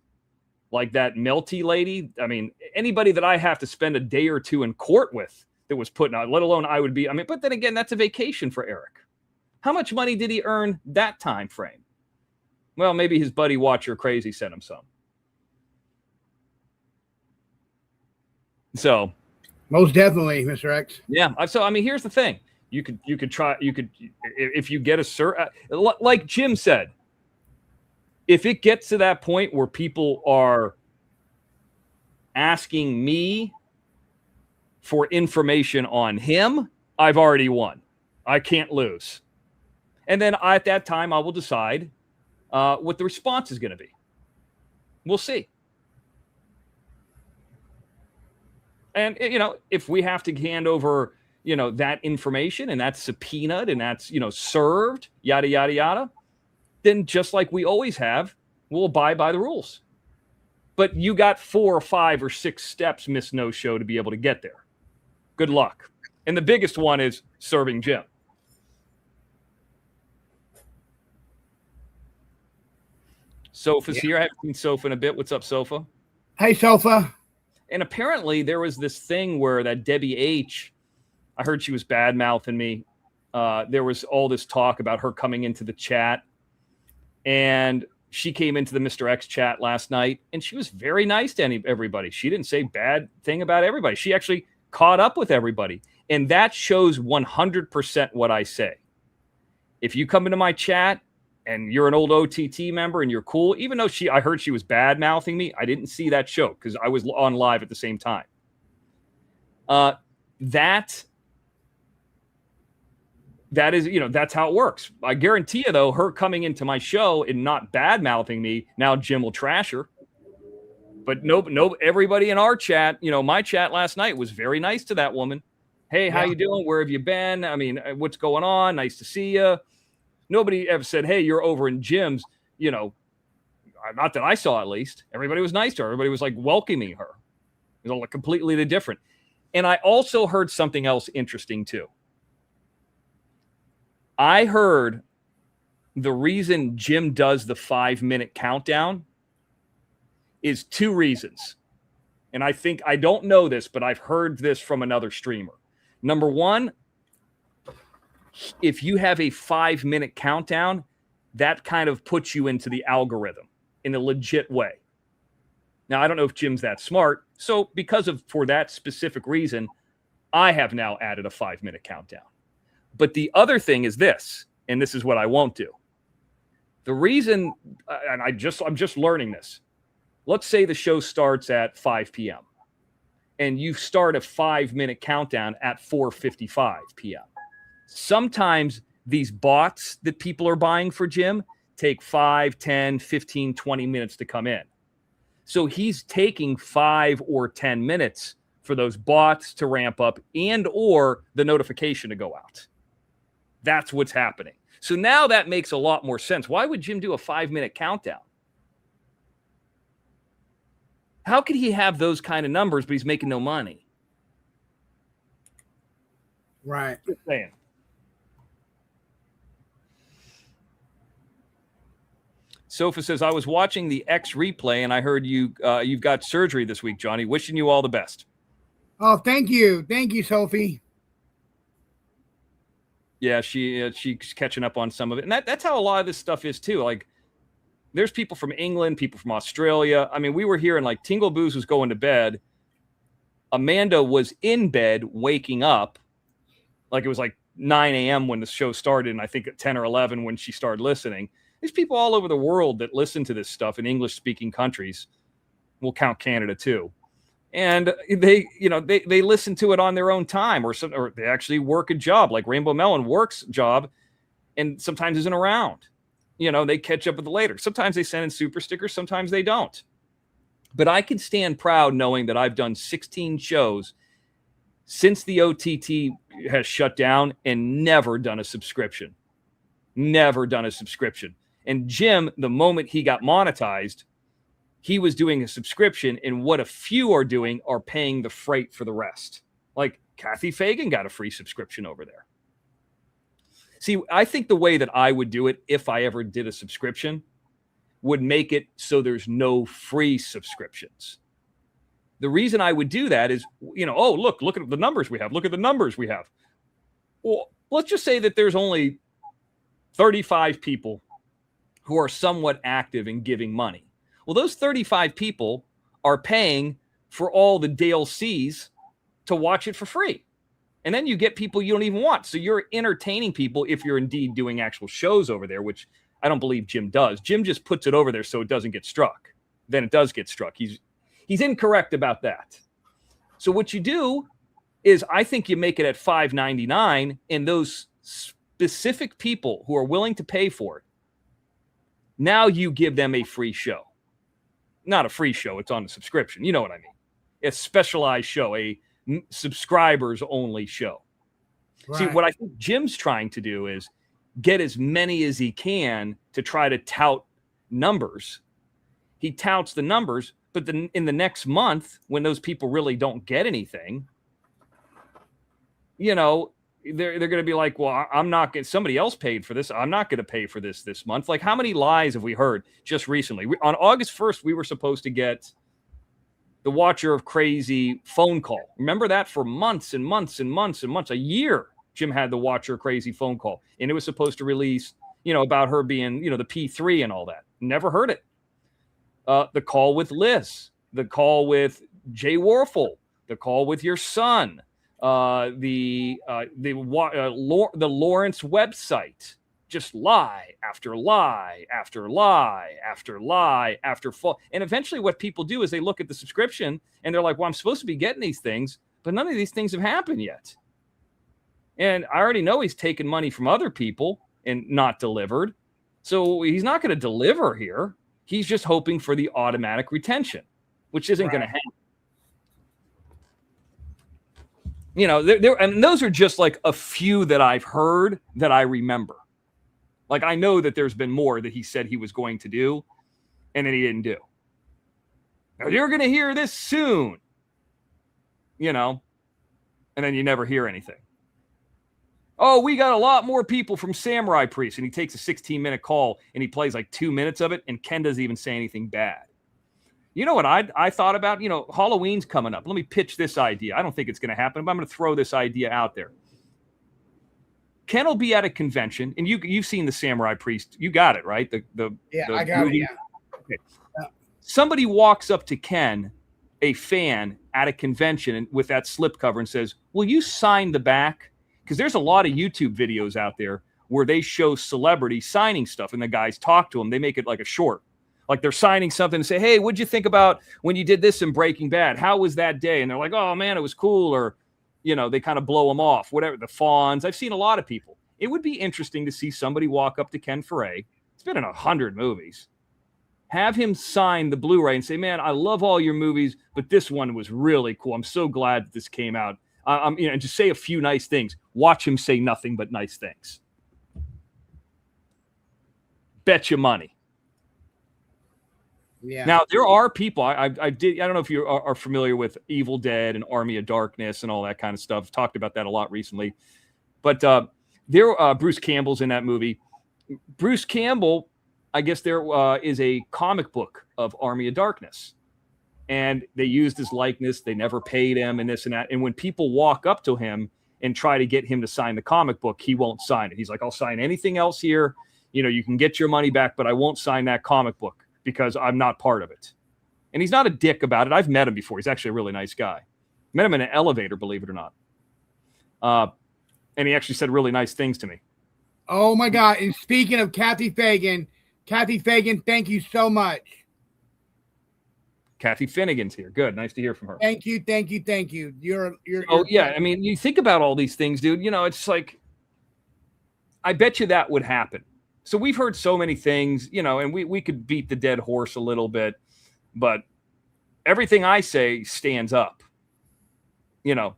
like that Melty lady, I mean, anybody that I have to spend a day or two in court with that was put out, let alone I would be, I mean, but then again, that's a vacation for Eric. How much money did he earn that time frame? Well, maybe his buddy Watcher Crazy sent him some. So, most definitely, Mr. X. Yeah. So, I mean, here's the thing. You could try, if you get a like Jim said, if it gets to that point where people are asking me for information on him, I've already won. I can't lose. And then at that time, I will decide, what the response is going to be. We'll see. And, you know, if we have to hand over, you know, that information and that's subpoenaed and that's, you know, served, yada, yada, yada, then just like we always have, we'll abide by the rules. But you got 4 or 5 or 6 steps, Miss No Show, to be able to get there. Good luck. And the biggest one is serving Jim. Sofa's here. I haven't seen Sofa in a bit. What's up, Sofa? Hey, Sofa. And apparently there was this thing where that Debbie H., I heard she was bad-mouthing me. There was all this talk about her coming into the chat. And she came into the Mr. X chat last night, and she was very nice to everybody. She didn't say bad thing about everybody. She actually caught up with everybody. And that shows 100% what I say. If you come into my chat and you're an old OTT member and you're cool, even though I heard she was bad-mouthing me, I didn't see that show because I was on live at the same time. That is, you know, that's how it works. I guarantee you, though, her coming into my show and not bad-mouthing me, now Jim will trash her. But no, everybody in our chat, you know, my chat last night was very nice to that woman. Hey, how you doing? Where have you been? I mean, what's going on? Nice to see you. Nobody ever said, hey, you're over in Jim's, you know, not that I saw at least. Everybody was nice to her. Everybody was like welcoming her. It was all completely different. And I also heard something else interesting too. I heard the reason Jim does the 5-minute countdown is 2 reasons. And I think, I don't know this, but I've heard this from another streamer. Number 1, if you have a 5-minute countdown, that kind of puts you into the algorithm in a legit way. Now, I don't know if Jim's that smart. So for that specific reason, I have now added a 5-minute countdown. But the other thing is this, and this is what I won't do. The reason, and I'm just learning this. Let's say the show starts at 5 p.m. and you start a 5-minute countdown at 4:55 p.m. Sometimes these bots that people are buying for Jim take 5, 10, 15, 20 minutes to come in. So he's taking 5 or 10 minutes for those bots to ramp up and or the notification to go out. That's what's happening. So now that makes a lot more sense. Why would Jim do a 5-minute countdown? How could he have those kind of numbers, but he's making no money? Right. Just saying. Sofa says, I was watching the X replay and I heard you've got surgery this week, Johnny. Wishing you all the best. Oh, thank you. Thank you, Sophie. Yeah, she's catching up on some of it. And that's how a lot of this stuff is too. Like, there's people from England, people from Australia. I mean, we were here and like Tingle Booze was going to bed. Amanda was in bed waking up. Like it was like 9 a.m. when the show started. And I think at 10 or 11 when she started listening. There's people all over the world that listen to this stuff in English-speaking countries. We'll count Canada too. And they listen to it on their own time, or they actually work a job. Like Rainbow Melon works a job, and sometimes isn't around. You know, they catch up with it later. Sometimes they send in super stickers, sometimes they don't. But I can stand proud knowing that I've done 16 shows since the OTT has shut down and never done a subscription. Never done a subscription. And Jim, the moment he got monetized, he was doing a subscription, and what a few are doing are paying the freight for the rest. Like Kathy Fagan got a free subscription over there. See, I think the way that I would do it if I ever did a subscription would make it so there's no free subscriptions. The reason I would do that is, you know, oh, look at the numbers we have. Look at the numbers we have. Well, let's just say that there's only 35 people who are somewhat active in giving money. Well, those 35 people are paying for all the DLCs to watch it for free. And then you get people you don't even want. So you're entertaining people if you're indeed doing actual shows over there, which I don't believe Jim does. Jim just puts it over there so it doesn't get struck. Then it does get struck. He's incorrect about that. So what you do is I think you make it at $5.99, and those specific people who are willing to pay for it Now you give them a free show. Not a free show, it's on the subscription. You know what I mean? A specialized show, a subscribers only show. Right. See, what I think Jim's trying to do is get as many as he can to try to tout numbers. He touts the numbers, but then in the next month, when those people really don't get anything, you know, they're going to be like, well, I'm not getting, somebody else paid for this. I'm not going to pay for this month. Like, how many lies have we heard just recently? On August 1st, we were supposed to get the Watcher of Crazy phone call. Remember that? For months and months and months and months, a year, Jim had the Watcher of Crazy phone call, and it was supposed to release, you know, about her being, you know, the P3 and all that. Never heard it. The call with Liz, the call with Jay Warfel, the call with your son, the Lawrence website, just lie after lie after lie after lie after fall. And eventually what people do is they look at the subscription and they're like, well, I'm supposed to be getting these things, but none of these things have happened yet. And I already know he's taken money from other people and not delivered. So he's not going to deliver here. He's just hoping for the automatic retention, which isn't going to happen. You know, and those are just like a few that I've heard that I remember. Like, I know that there's been more that he said he was going to do, and then he didn't do. Now, you're going to hear this soon, you know, and then you never hear anything. Oh, we got a lot more people from Samurai Priest, and he takes a 16-minute call, and he plays like 2 minutes of it, and Ken doesn't even say anything bad. You know what I thought about? You know, Halloween's coming up. Let me pitch this idea. I don't think it's going to happen, but I'm going to throw this idea out there. Ken will be at a convention, and you've seen the Samurai Priest. You got it, right? I got movie. it, yeah. Okay. Somebody walks up to Ken, a fan, at a convention and with that slipcover and says, will you sign the back? Because there's a lot of YouTube videos out there where they show celebrities signing stuff, and the guys talk to them. They make it like a short. Like they're signing something and say, hey, what'd you think about when you did this in Breaking Bad? How was that day? And they're like, oh, man, it was cool. Or, you know, they kind of blow them off, whatever. The Fawns. I've seen a lot of people. It would be interesting to see somebody walk up to Ken Foray. It's been in 100 movies. Have him sign the Blu-ray and say, man, I love all your movies, but this one was really cool. I'm so glad that this came out. You know, and just say a few nice things. Watch him say nothing but nice things. Bet you money. Yeah. Now, there are people, I don't know if you are familiar with Evil Dead and Army of Darkness and all that kind of stuff. Talked about that a lot recently. But Bruce Campbell's in that movie. Bruce Campbell, I guess there is a comic book of Army of Darkness. And they used his likeness. They never paid him and this and that. And when people walk up to him and try to get him to sign the comic book, he won't sign it. He's like, I'll sign anything else here. You know, you can get your money back, but I won't sign that comic book because I'm not part of it. And he's not a dick about it. I've met him before. He's actually a really nice guy. Met him in an elevator, believe it or not. And he actually said really nice things to me. Oh, my God. And speaking of Kathy Fagan, thank you so much. Kathy Finnegan's here. Good. Nice to hear from her. Thank you. You're yeah. I mean, you think about all these things, dude. You know, it's like, I bet you that would happen. So we've heard so many things, you know, and we could beat the dead horse a little bit, but everything I say stands up, you know.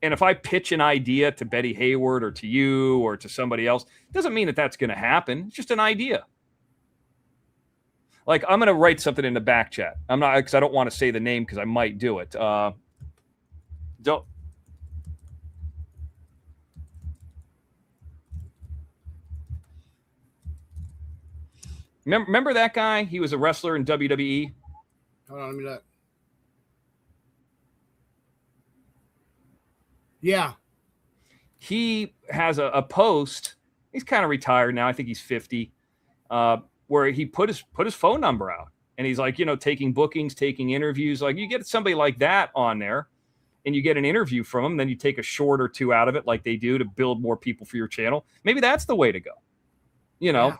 And if I pitch an idea to Betty Hayward or to you or to somebody else, it doesn't mean that that's going to happen. It's just an idea. Like, I'm going to write something in the back chat. I'm not, because I don't want to say the name because I might do it. Don't. Remember that guy? He was a wrestler in WWE. Hold on, let me look. Yeah. He has a post. He's kind of retired now. I think he's 50. Where he put his phone number out, and he's like, you know, taking bookings, taking interviews. Like, you get somebody like that on there, and you get an interview from him, then you take a short or two out of it, like they do to build more people for your channel. Maybe that's the way to go. You know. Yeah.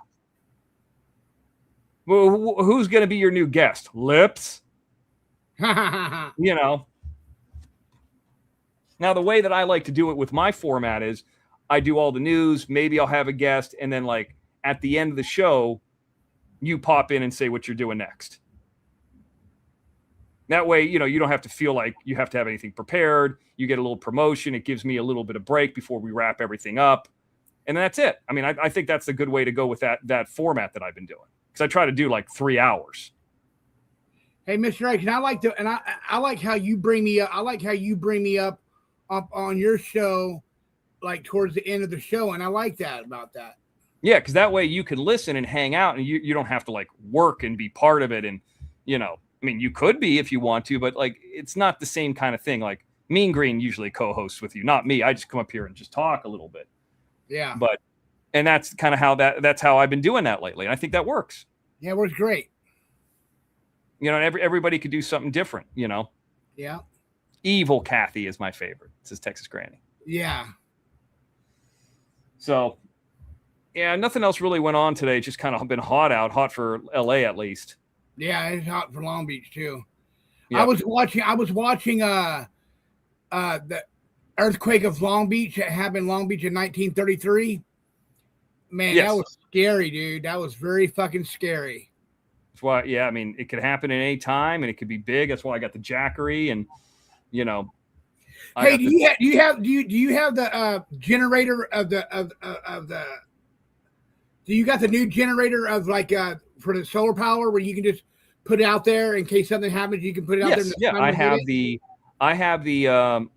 Well, who's going to be your new guest? Lips? You know. Now, the way that I like to do it with my format is I do all the news. Maybe I'll have a guest. And then, like, at the end of the show, you pop in and say what you're doing next. That way, you don't have to feel like you have to have anything prepared. You get a little promotion. It gives me a little bit of break before we wrap everything up. And that's it. I mean, I think that's a good way to go with that format that I've been doing. Because I try to do like 3 hours. Hey, Mr. X, and I like how you bring me up. I like how you bring me up on your show, like towards the end of the show. And I like that about that. Yeah, because that way you can listen and hang out, and you don't have to like work and be part of it. And, I mean, you could be if you want to, but like it's not the same kind of thing. Like Mean Green usually co-hosts with you, not me. I just come up here and just talk a little bit. Yeah. And that's kind of that's how I've been doing that lately. And I think that works. Yeah, it works great. Everybody could do something different, Yeah. Evil Kathy is my favorite. This is Texas Granny. Yeah. So, yeah, nothing else really went on today. Just kind of been hot for LA at least. Yeah, it's hot for Long Beach too. Yep. I was watching the earthquake of Long Beach that happened in Long Beach in 1933. Man, Yes. That was scary, dude. That was very fucking scary. That's why, yeah, I mean, it could happen at any time and it could be big. That's why I got the Jackery and, Hey, do you have the generator of the do you got the new generator of like for the solar power where you can just put it out there in case something happens, you can put it out there. Yes, yeah, I have the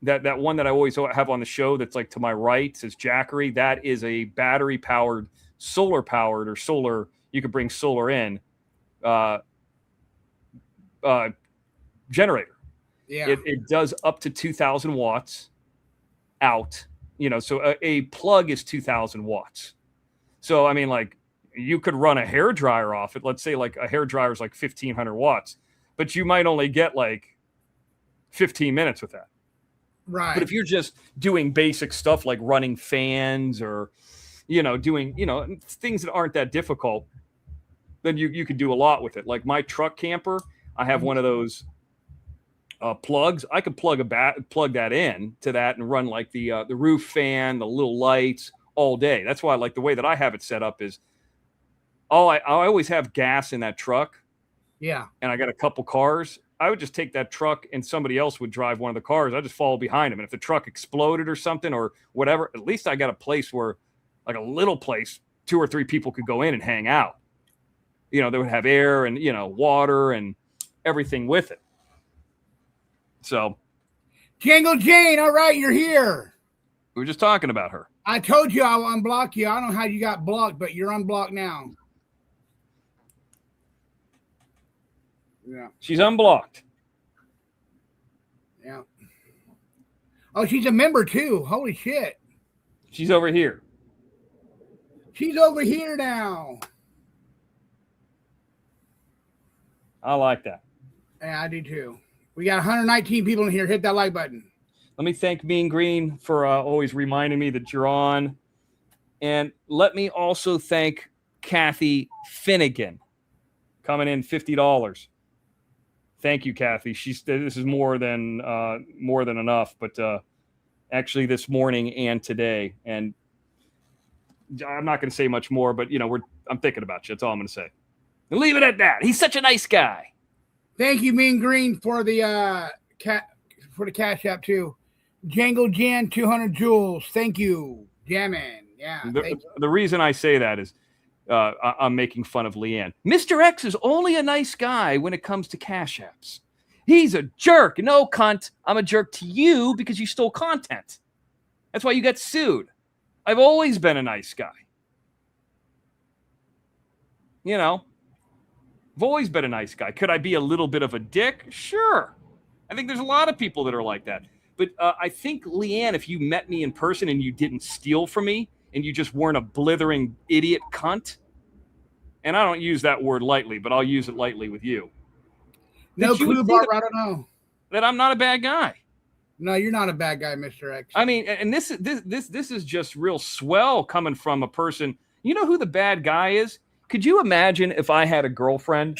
that one that I always have on the show that's like to my right says Jackery. That is a battery powered, solar powered or solar. You could bring solar in generator. Yeah, it does up to 2,000 watts out. So a plug is 2,000 watts. So I mean, like you could run a hair dryer off it. Let's say like a hair dryer is like 1,500 watts, but you might only get like 15 minutes with that. right. But if you're just doing basic stuff like running fans or, doing, things that aren't that difficult, then you could do a lot with it. Like my truck camper, I have one of those plugs. I could plug that in to that and run like the roof fan, the little lights all day. That's why like the way that I have it set up is I always have gas in that truck. Yeah. And I got a couple cars. I would just take that truck and somebody else would drive one of the cars. I just follow behind him. And if the truck exploded or something or whatever, at least I got a place where like a little place, 2 or 3 people could go in and hang out. They would have air and, water and everything with it. So. Jangle Jane, all right, you're here. We were just talking about her. I told you I'll unblock you. I don't know how you got blocked, but you're unblocked now. Yeah. She's unblocked. Yeah. Oh, she's a member too. Holy shit. She's over here. She's over here now. I like that. Yeah, I do too. We got 119 people in here. Hit that like button. Let me thank Mean Green for always reminding me that you're on. And let me also thank Kathy Finnegan coming in $50. Thank you, Kathy. This is more than enough, but actually this morning and today. And I'm not going to say much more, but I'm thinking about you. That's all I'm going to say. And leave it at that. He's such a nice guy. Thank you, Mean Green, for the Cash App too. Jangle Jan 200 joules. Thank you, Jammin. Yeah. The reason I say that is I'm making fun of Leanne. Mr. X is only a nice guy when it comes to Cash Apps. He's a jerk. No, cunt. I'm a jerk to you because you stole content. That's why you got sued. I've always been a nice guy. I've always been a nice guy. Could I be a little bit of a dick? Sure. I think there's a lot of people that are like that. But I think, Leanne, if you met me in person and you didn't steal from me and you just weren't a blithering idiot cunt, and I don't use that word lightly, but I'll use it lightly with you. No clue, Barbara. I don't know. That I'm not a bad guy. No, you're not a bad guy, Mr. X. I mean, and this is just real swell coming from a person. You know who the bad guy is? Could you imagine if I had a girlfriend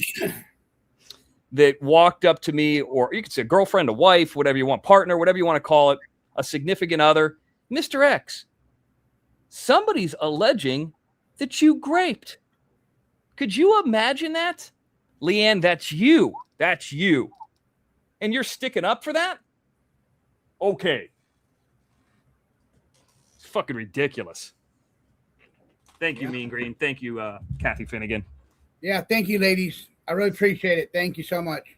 that walked up to me, or you could say girlfriend, a wife, whatever you want, partner, whatever you want to call it, a significant other, Mr. X, somebody's alleging that you graped. Could you imagine that? Leanne, that's you. That's you. And you're sticking up for that? Okay. It's fucking ridiculous. Thank you, Mean Green. Thank you, Kathy Finnegan. Yeah, thank you, ladies. I really appreciate it. Thank you so much.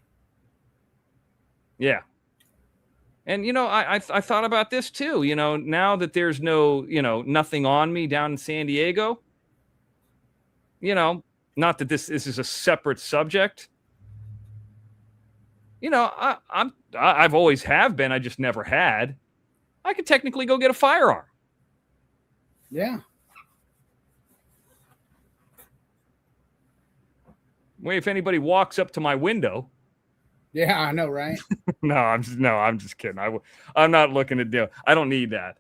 Yeah. And, I thought about this too. Now that there's no, nothing on me down in San Diego, not that this is a separate subject. I've always have been. I just never had. I could technically go get a firearm. Yeah. Wait, if anybody walks up to my window. Yeah, I know, right? No, I'm just kidding. I'm not looking to do. I don't need that.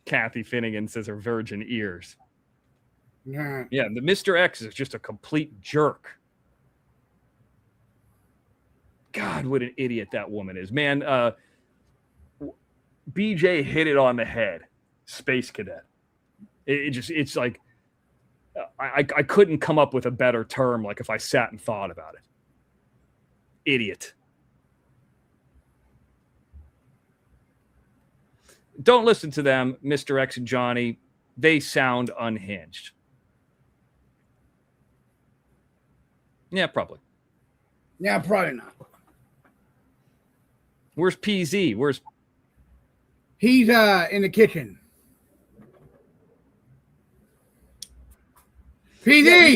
Kathy Finnegan says her virgin ears. Yeah. Yeah, the Mr. X is just a complete jerk. God, what an idiot that woman is, man. BJ hit it on the head. Space Cadet. It's like. I couldn't come up with a better term, like if I sat and thought about it. Idiot. Don't listen to them, Mr. X and Johnny. They sound unhinged. Yeah, probably. Yeah, probably not. Where's PZ? He's in the kitchen. PD,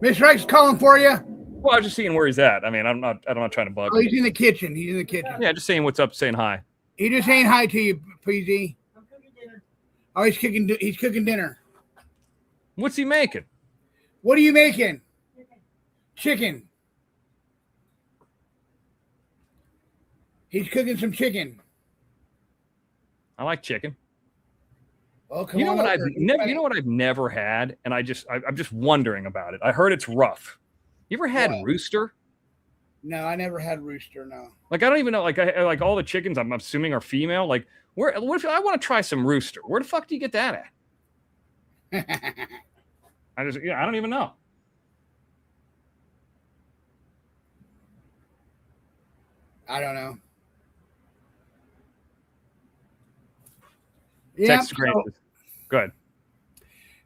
Mr. X calling for you. Well, I was just seeing where he's at. I mean, I'm not trying to bug Oh, him. he's in the kitchen. He's in the kitchen. Yeah, just saying what's up, saying hi. He just saying hi to you, PZ. I'm cooking dinner. Oh, he's cooking dinner. What's he making? What are you making? Chicken. He's cooking some chicken. I like chicken. Oh, come You know on what over. I've never had, and I'm just wondering about it. I heard it's rough. You ever had What? rooster? No, I never had rooster. No. Like I don't even know. Like I like all the chickens. I'm assuming are female. Like what if I want to try some rooster? Where the fuck do you get that at? I don't even know. I don't know. Yeah. Text great. Go ahead.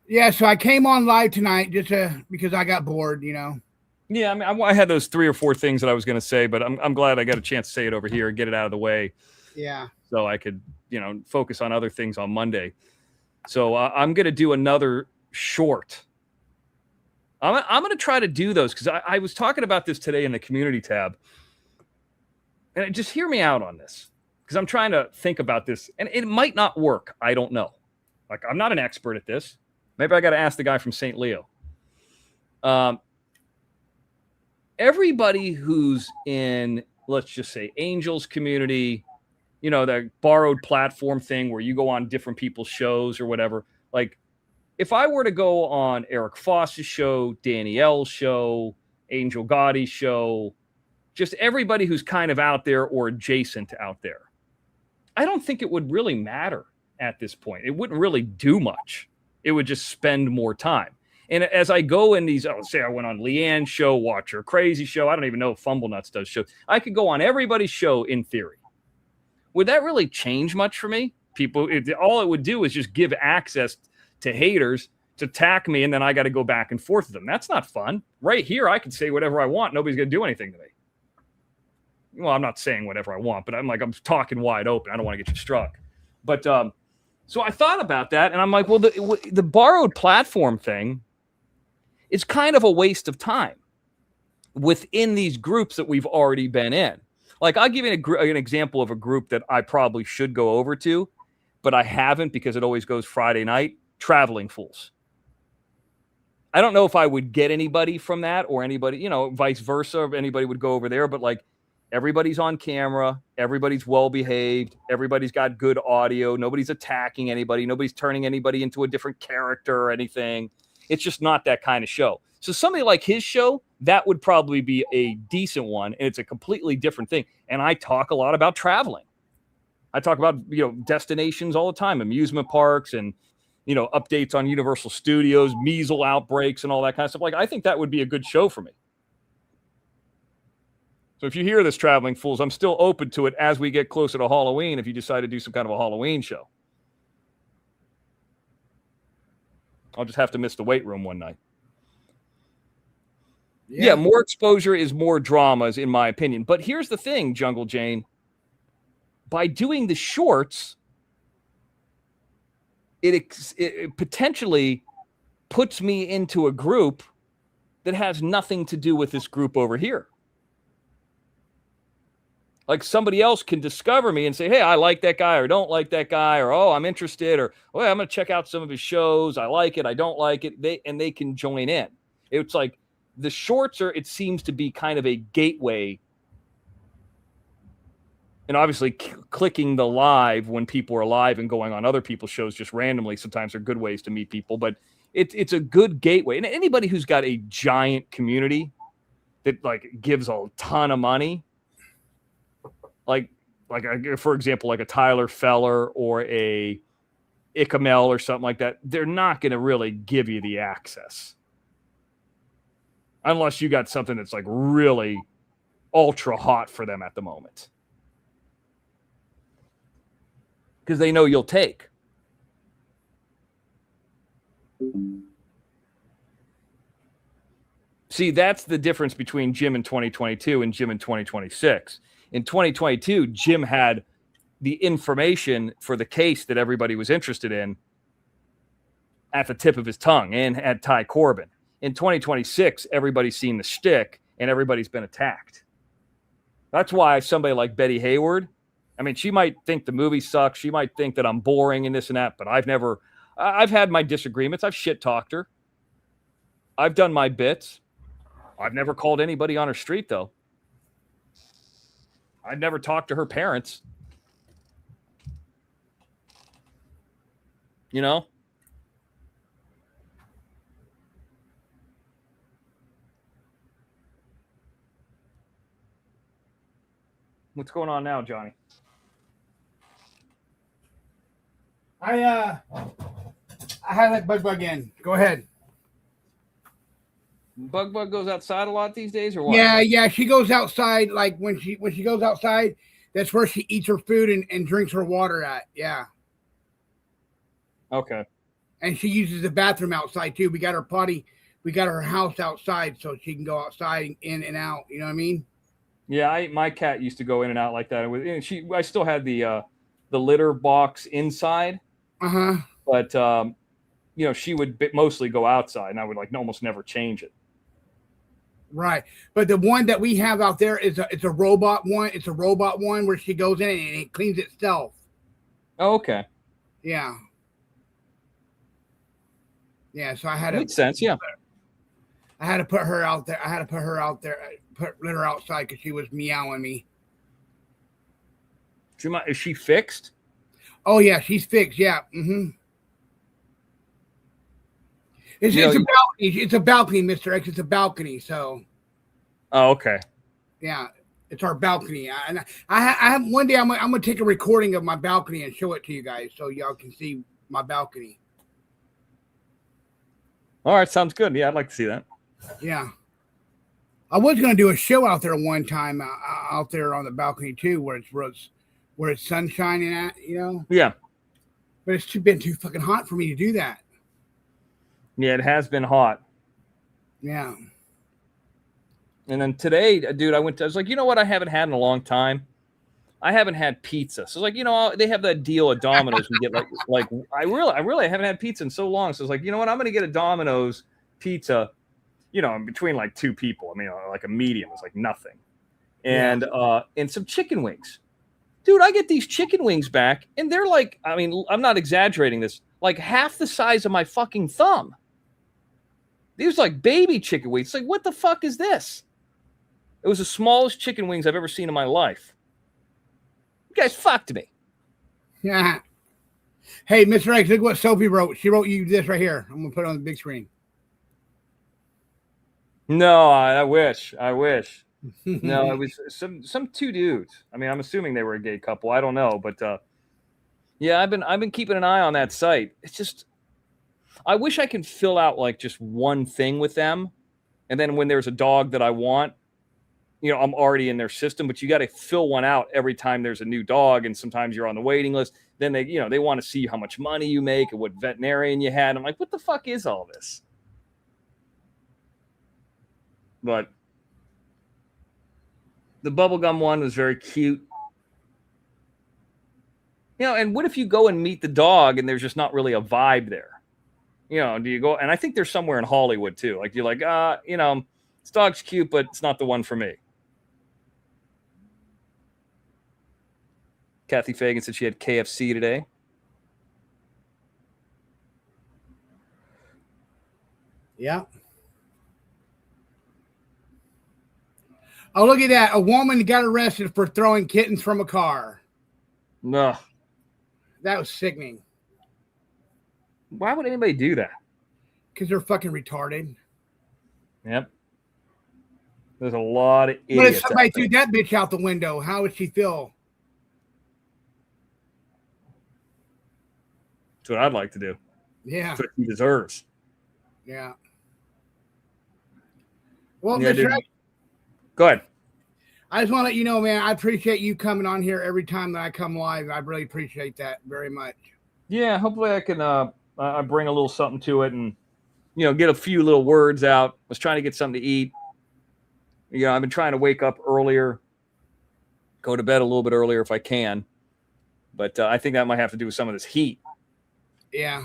Yeah, so I came on live tonight just because I got bored, Yeah, I mean, I had those 3 or 4 things that I was going to say, but I'm glad I got a chance to say it over here and get it out of the way, Yeah. so I could focus on other things on Monday. So I'm going to do another short. I'm going to try to do those because I was talking about this today in the community tab, and just hear me out on this because I'm trying to think about this, and it might not work. I don't know. Like I'm not an expert at this. Maybe I got to ask the guy from St. Leo. Everybody who's in, let's just say, Angels community, the borrowed platform thing where you go on different people's shows or whatever. Like, if I were to go on Eric Foss's show, Danielle's show, Angel Gotti's show, just everybody who's kind of out there or adjacent out there, I don't think it would really matter at this point. It wouldn't really do much. It would just spend more time. And as I go in these, say I went on Leanne's show, watch her crazy show. I don't even know if Fumble Nuts does shows. I could go on everybody's show in theory. Would that really change much for me? All it would do is just give access to haters to attack me, and then I got to go back and forth with them. That's not fun. Right here, I can say whatever I want. Nobody's going to do anything to me. Well, I'm not saying whatever I want, but I'm talking wide open. I don't want to get you struck. But so I thought about that, and I'm like, well, the borrowed platform thing is kind of a waste of time within these groups that we've already been in. Like, I'll give you an example of a group that I probably should go over to, but I haven't because it always goes Friday night, Traveling Fools. I don't know if I would get anybody from that or anybody, vice versa, if anybody would go over there, but like, everybody's on camera. Everybody's well-behaved. Everybody's got good audio. Nobody's attacking anybody. Nobody's turning anybody into a different character or anything. It's just not that kind of show. So somebody like his show, that would probably be a decent one. And it's a completely different thing. And I talk a lot about traveling. I talk about, destinations all the time, amusement parks and, updates on Universal Studios, measles outbreaks, and all that kind of stuff. Like, I think that would be a good show for me. So if you hear this, Traveling Fools, I'm still open to it as we get closer to Halloween if you decide to do some kind of a Halloween show. I'll just have to miss the weight room one night. Yeah, more exposure is more dramas, in my opinion. But here's the thing, Jungle Jane. By doing the shorts, it potentially puts me into a group that has nothing to do with this group over here. Like, somebody else can discover me and say, hey, I like that guy, or don't like that guy, or, oh, I'm interested, or, oh, I'm going to check out some of his shows. I like it. I don't like it. They can join in. It's like the shorts it seems to be kind of a gateway. And obviously clicking the live when people are live and going on other people's shows just randomly sometimes are good ways to meet people, but it's a good gateway. And anybody who's got a giant community that like gives a ton of money, like for example, like a Tyler Feller or a Icamel or something like that, they're not going to really give you the access. Unless you got something that's like really ultra hot for them at the moment. Because they know you'll take. See, that's the difference between Jim in 2022 and Jim in 2026. In 2022, Jim had the information for the case that everybody was interested in at the tip of his tongue and had Ty Corbin. In 2026, everybody's seen the shtick and everybody's been attacked. That's why somebody like Betty Hayward, I mean, she might think the movie sucks. She might think that I'm boring and this and that, but I've had my disagreements. I've shit talked her. I've done my bits. I've never called anybody on her street, though. I've never talked to her parents. You know? What's going on now, Johnny? I had that bug in. Go ahead. Bug goes outside a lot these days, or what? Yeah. She goes outside. Like when she goes outside, that's where she eats her food and drinks her water at. Yeah. Okay. And she uses the bathroom outside too. We got her house outside so she can go outside in and out. You know what I mean? Yeah, my cat used to go in and out like that. I still had the litter box inside. But she would mostly go outside, and I would almost never change it. Right, but the one that we have out there it's a robot one. It's a robot one where she goes in and it cleans itself. Oh, okay. Yeah. Yeah. So I had makes sense. Yeah. I had to put her out there. Put litter outside because she was meowing me. Is she fixed? Oh yeah, she's fixed. Yeah. Mm-hmm. It's a balcony. It's a balcony, Mr. X. It's a balcony. So. Oh, okay. Yeah, it's our balcony. I have one day. I'm gonna take a recording of my balcony and show it to you guys so y'all can see my balcony. All right, sounds good. Yeah, I'd like to see that. Yeah. I was gonna do a show out there one time out there on the balcony too, where it's sun shining at, you know. Yeah. But it's been too fucking hot for me to do that. Yeah, it has been hot. Yeah. And then today, dude, I was like, you know what? I haven't had in a long time. I haven't had pizza. So it's like, they have that deal at Domino's. We get I really haven't had pizza in so long. So it's like, you know what? I'm gonna get a Domino's pizza. In between like two people. I mean, like a medium is like nothing. And some chicken wings. Dude, I get these chicken wings back and they're like, I mean, I'm not exaggerating this, like half the size of my fucking thumb. These like baby chicken wings. It's like, what the fuck is this? It was the smallest chicken wings I've ever seen in my life. You guys fucked me. Yeah. Hey, Mr. X, look what Sophie wrote. She wrote you this right here. I'm going to put it on the big screen. No, I wish. No, it was some two dudes. I mean, I'm assuming they were a gay couple. I don't know, but yeah, I've been keeping an eye on that site. It's just I wish I could fill out like just one thing with them, and then when there's a dog that I want, I'm already in their system. But you got to fill one out every time there's a new dog, and sometimes you're on the waiting list. Then they want to see how much money you make and what veterinarian you had. I'm like, what the fuck is all this? But the bubblegum one was very cute. And what if you go and meet the dog and there's just not really a vibe there? Do you go? And I think there's somewhere in Hollywood too. Like you're like, this dog's cute, but it's not the one for me. Kathy Fagan said she had KFC today. Yeah. Oh, look at that. A woman got arrested for throwing kittens from a car. No. That was sickening. Why would anybody do that? Because they're fucking retarded. Yep. There's a lot of idiots. What if somebody threw that bitch out the window? How would she feel? That's what I'd like to do. Yeah. That's what he deserves. Yeah. Well, Yeah, Mr. X, go ahead. I just want to let you know, man, I appreciate you coming on here every time that I come live. I really appreciate that very much. Yeah, hopefully I can I bring a little something to it and get a few little words out. I was trying to get something to eat. I've been trying to wake up earlier, go to bed a little bit earlier if I can. But I think that might have to do with some of this heat. Yeah.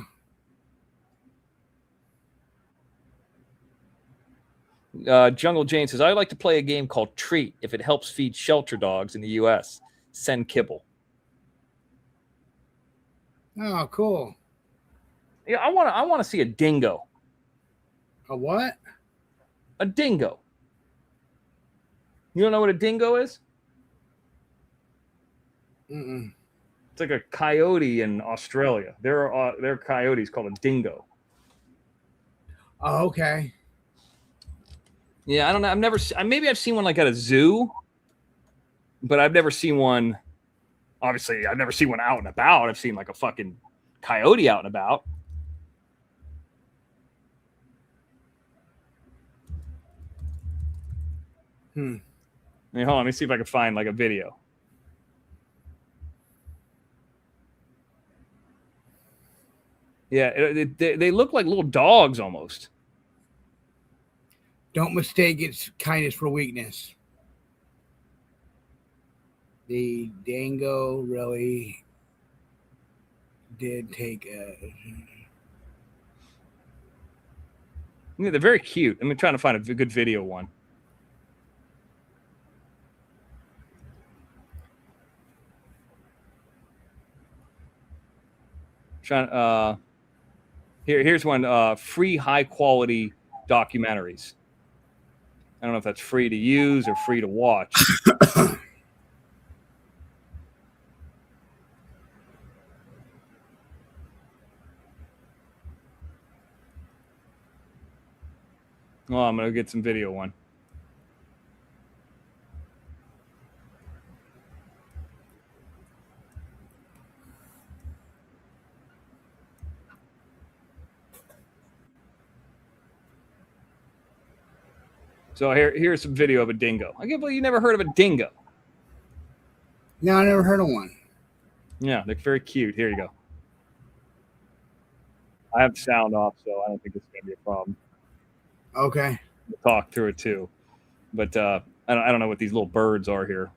Jungle Jane says, I like to play a game called Treat. If it helps feed shelter dogs in the U.S., send kibble. Oh, cool. Yeah, I want to see a dingo. A what? A dingo. You don't know what a dingo is? Mm-mm. It's like a coyote in Australia. There are coyotes called a dingo. Oh, okay. Yeah, I don't know. Maybe I've seen one like at a zoo, but I've never seen one. Obviously, I've never seen one out and about. I've seen like a fucking coyote out and about. Hold on, let me see if I can find like a video. Yeah, they look like little dogs almost. Don't mistake its kindness for weakness. The dingo really did take a... Yeah, they're very cute. I'm trying to find a good video one. Here's one, free high quality documentaries. I don't know if that's free to use or free to watch. Oh, I'm going to get some video one. So here's some video of a dingo. I can't believe you never heard of a dingo. No, I never heard of one. Yeah, they're very cute. Here you go. I have the sound off, so I don't think it's going to be a problem. Okay. We'll talk through it too. But I don't know what these little birds are here.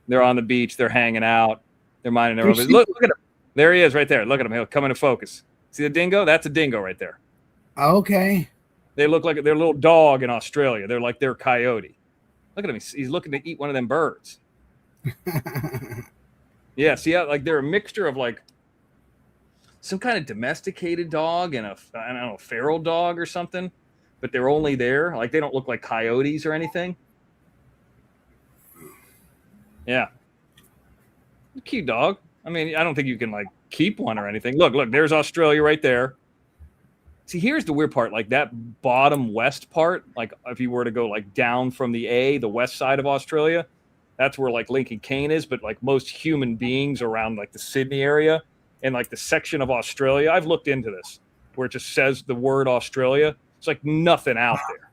They're on the beach. They're hanging out. They're minding their own business. Look at him. There he is right there. Look at him. He'll come into focus. See the dingo? That's a dingo right there. Okay. They look like their little dog in Australia. They're like their coyote. Look at him. He's looking to eat one of them birds. Yeah, see how like they're a mixture of like some kind of domesticated dog and a feral dog or something, but they're only there. Like they don't look like coyotes or anything. Yeah. Cute dog. I mean, I don't think you can like keep one or anything. Look, there's Australia right there. See, here's the weird part. Like that bottom west part, like if you were to go like down from the west side of Australia, that's where like Lincoln Cane is. But like most human beings around like the Sydney area and like the section of Australia, I've looked into this. where it just says the word Australia. It's like nothing out there.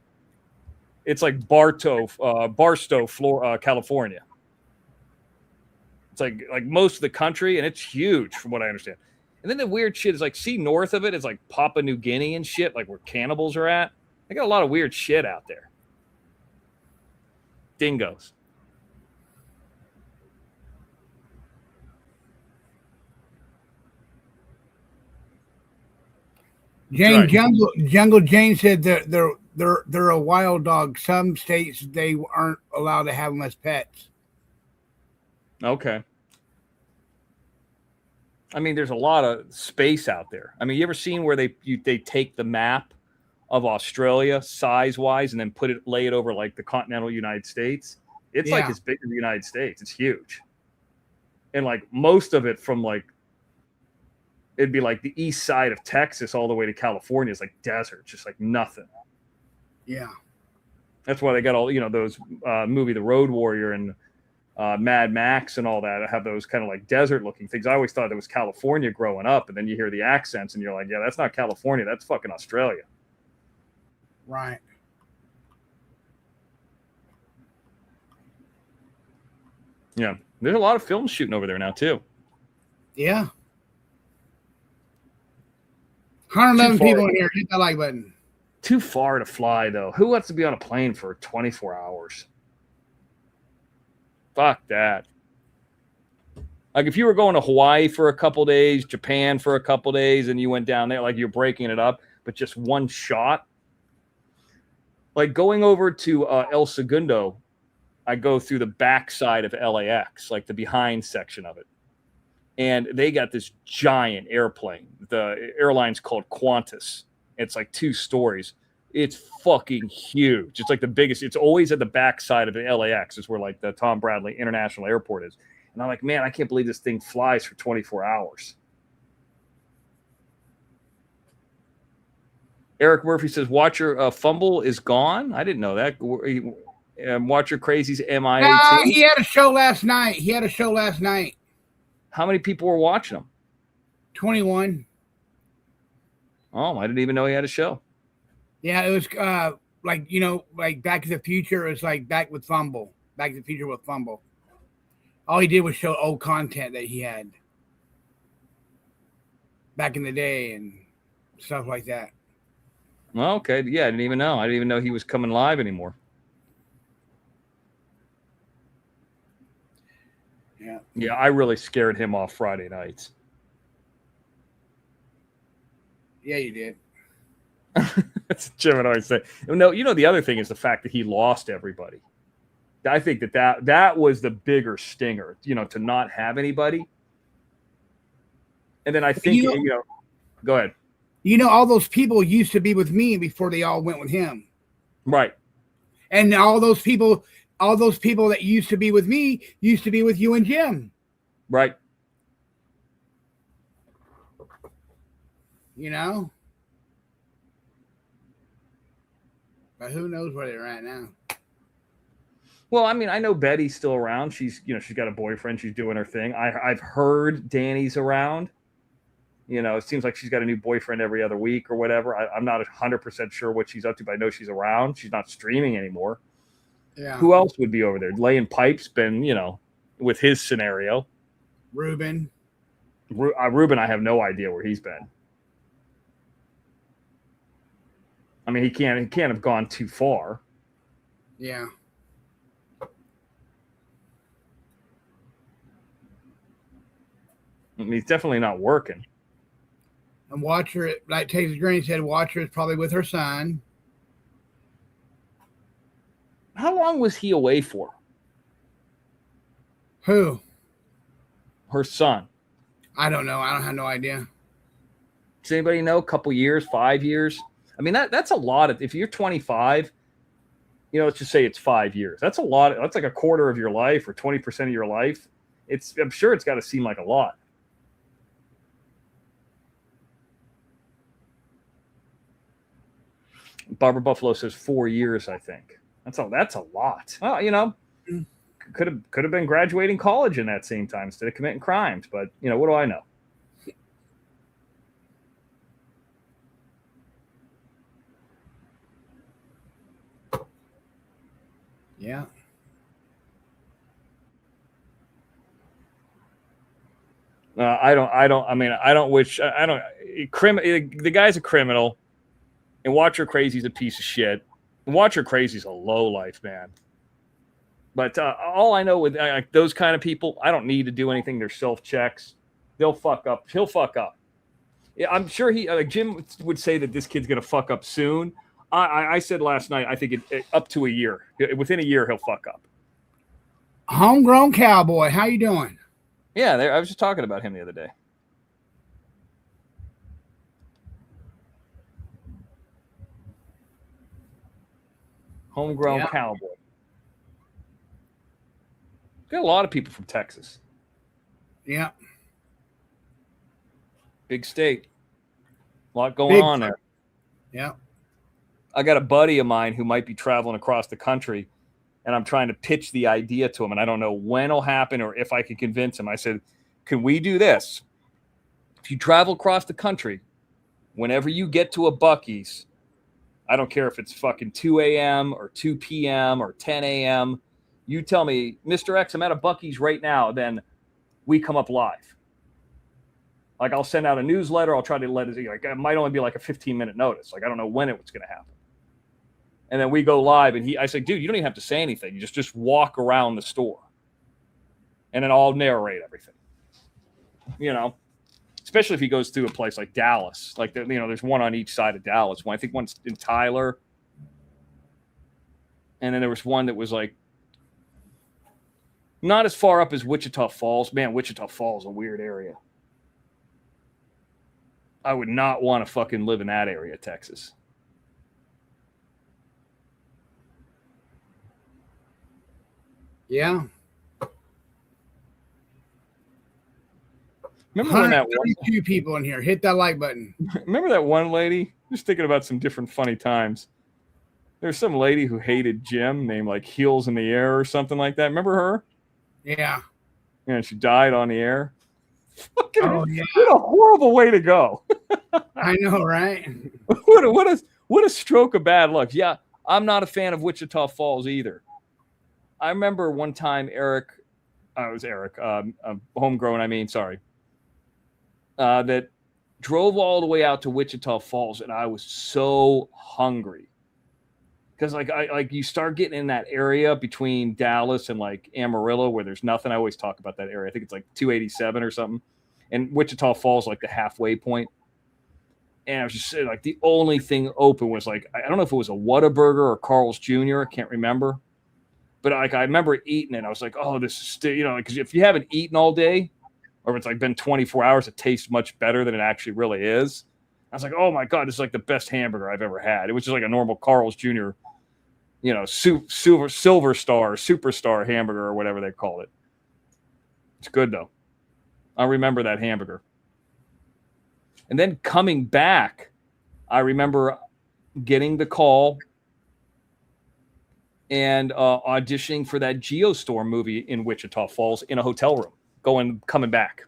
It's like Barstow, California. It's like most of the country, and it's huge from what I understand. And then the weird shit is like, see, north of it is like Papua New Guinea and shit, like where cannibals are at. They got a lot of weird shit out there. Dingoes. Jane Right. Jungle Jane said that they're a wild dog. Some states they aren't allowed to have them as pets. Okay. I mean, there's a lot of space out there. I mean, you ever seen where they take the map of Australia size wise and then lay it over like the continental United States? It's like Yeah. as big as the United States. It's huge. And like most of it from like, it'd be like the east side of Texas all the way to California is like desert, just like nothing. Yeah. That's why they got all, those movie, The Road Warrior and Mad Max and all that have those kind of like desert looking things. I always thought it was California growing up, and then you hear the accents and you're like, yeah, that's not California. That's fucking Australia. Right. Yeah. There's a lot of films shooting over there now too. Yeah. 111 Too far. people in here. Hit that like button. Too far to fly though. Who wants to be on a plane for 24 hours? Fuck that. Like if you were going to Hawaii for a couple days, Japan for a couple days, and you went down there, like you're breaking it up, but just one shot. Like going over to El Segundo, I go through the backside of LAX, like the behind section of it. And they got this giant airplane. The airline's called Qantas. It's like 2 stories. It's fucking huge. It's like the biggest. It's always at the backside of the LAX is where like the Tom Bradley International Airport is. And I'm like, man, I can't believe this thing flies for 24 hours. Eric Murphy says, Watcher Fumble is gone. I didn't know that. Watcher Crazy's MIA. He had a show last night. How many people were watching him? 21. Oh, I didn't even know he had a show. Yeah, it was like Back to the Future. It was like Back to the Future with Fumble. All he did was show old content that he had back in the day and stuff like that. Well, okay. Yeah, I didn't even know. I didn't even know he was coming live anymore. Yeah. Yeah, I really scared him off Friday nights. Yeah, you did. That's what Jim would always say. No, the other thing is the fact that he lost everybody. I think that was the bigger stinger, to not have anybody. And then I think, go ahead. All those people used to be with me before they all went with him. Right. And all those people that used to be with me used to be with you and Jim. Right. But who knows where they're at now? Well, I mean, I know Betty's still around. She's got a boyfriend. She's doing her thing. I've heard Danny's around. It seems like she's got a new boyfriend every other week or whatever. I'm not 100% sure what she's up to, but I know she's around. She's not streaming anymore. Yeah. Who else would be over there? Laying pipes, been, with his scenario. Ruben, I have no idea where he's been. I mean, he can't have gone too far. Yeah. I mean, he's definitely not working. And Watcher, like Texas Green said, Watcher is probably with her son. How long was he away for? Who? Her son. I don't know. I don't have no idea. Does anybody know? A couple years, 5 years? I mean, that's a lot. If you're 25, let's just say it's 5 years. That's a lot. That's like a quarter of your life or 20% of your life. I'm sure it's got to seem like a lot. Barbara Buffalo says 4 years, I think. That's a lot. Well, could have been graduating college in that same time instead of committing crimes. But, what do I know? Yeah. I don't wish. I don't. The guy's a criminal, and Watcher Crazy's a piece of shit. And Watcher Crazy's a low life man. But all I know with those kind of people, I don't need to do anything. They're self checks. They'll fuck up. He'll fuck up. Yeah, I'm sure Jim would say that this kid's gonna fuck up soon. I said last night, I think up to a year. Within a year, he'll fuck up. Homegrown cowboy, how you doing? Yeah, I was just talking about him the other day. Homegrown cowboy. Got a lot of people from Texas. Yeah. Big state. A lot going on there. Yeah. I got a buddy of mine who might be traveling across the country, and I'm trying to pitch the idea to him, and I don't know when it'll happen or if I can convince him. I said, can we do this? If you travel across the country, whenever you get to a Buc-ee's, I don't care if it's fucking 2 a.m. or 2 p.m. or 10 a.m., you tell me, Mr. X, I'm at a Buc-ee's right now, then we come up live. Like, I'll send out a newsletter. I'll try to let it, like, it might only be like a 15-minute notice. Like, I don't know when it was going to happen. And then we go live, and I said, dude, you don't even have to say anything. You just walk around the store. And then I'll narrate everything. You know, especially if he goes through a place like Dallas. Like, there's one on each side of Dallas. I think one's in Tyler. And then there was one that was like not as far up as Wichita Falls. Man, Wichita Falls is a weird area. I would not want to fucking live in that area, Texas. Yeah. Remember when that one, 132 people in here. Hit that like button. remember that one lady? Just thinking about some different funny times. There's some lady who hated Jim named like Heels in the Air or something like that. Remember her? Yeah. Yeah, she died on the air. Fucking, yeah. What a horrible way to go. I know, right? What a stroke of bad luck. Yeah, I'm not a fan of Wichita Falls either. I remember one time Homegrown, sorry. That drove all the way out to Wichita Falls, and I was so hungry. Because like you start getting in that area between Dallas and like Amarillo where there's nothing. I always talk about that area. I think it's like 287 or something. And Wichita Falls like the halfway point. And I was just saying, like, the only thing open was like, I don't know if it was a Whataburger or Carl's Jr. I can't remember. But like I remember eating it. I was like, oh, this is still, because if you haven't eaten all day, or if it's like been 24 hours, it tastes much better than it actually really is. I was like, oh my God, this is like the best hamburger I've ever had. It was just like a normal Carl's Jr., silver star, superstar hamburger or whatever they call it. It's good though. I remember that hamburger. And then coming back, I remember getting the call and auditioning for that Geostorm movie in Wichita Falls in a hotel room, coming back.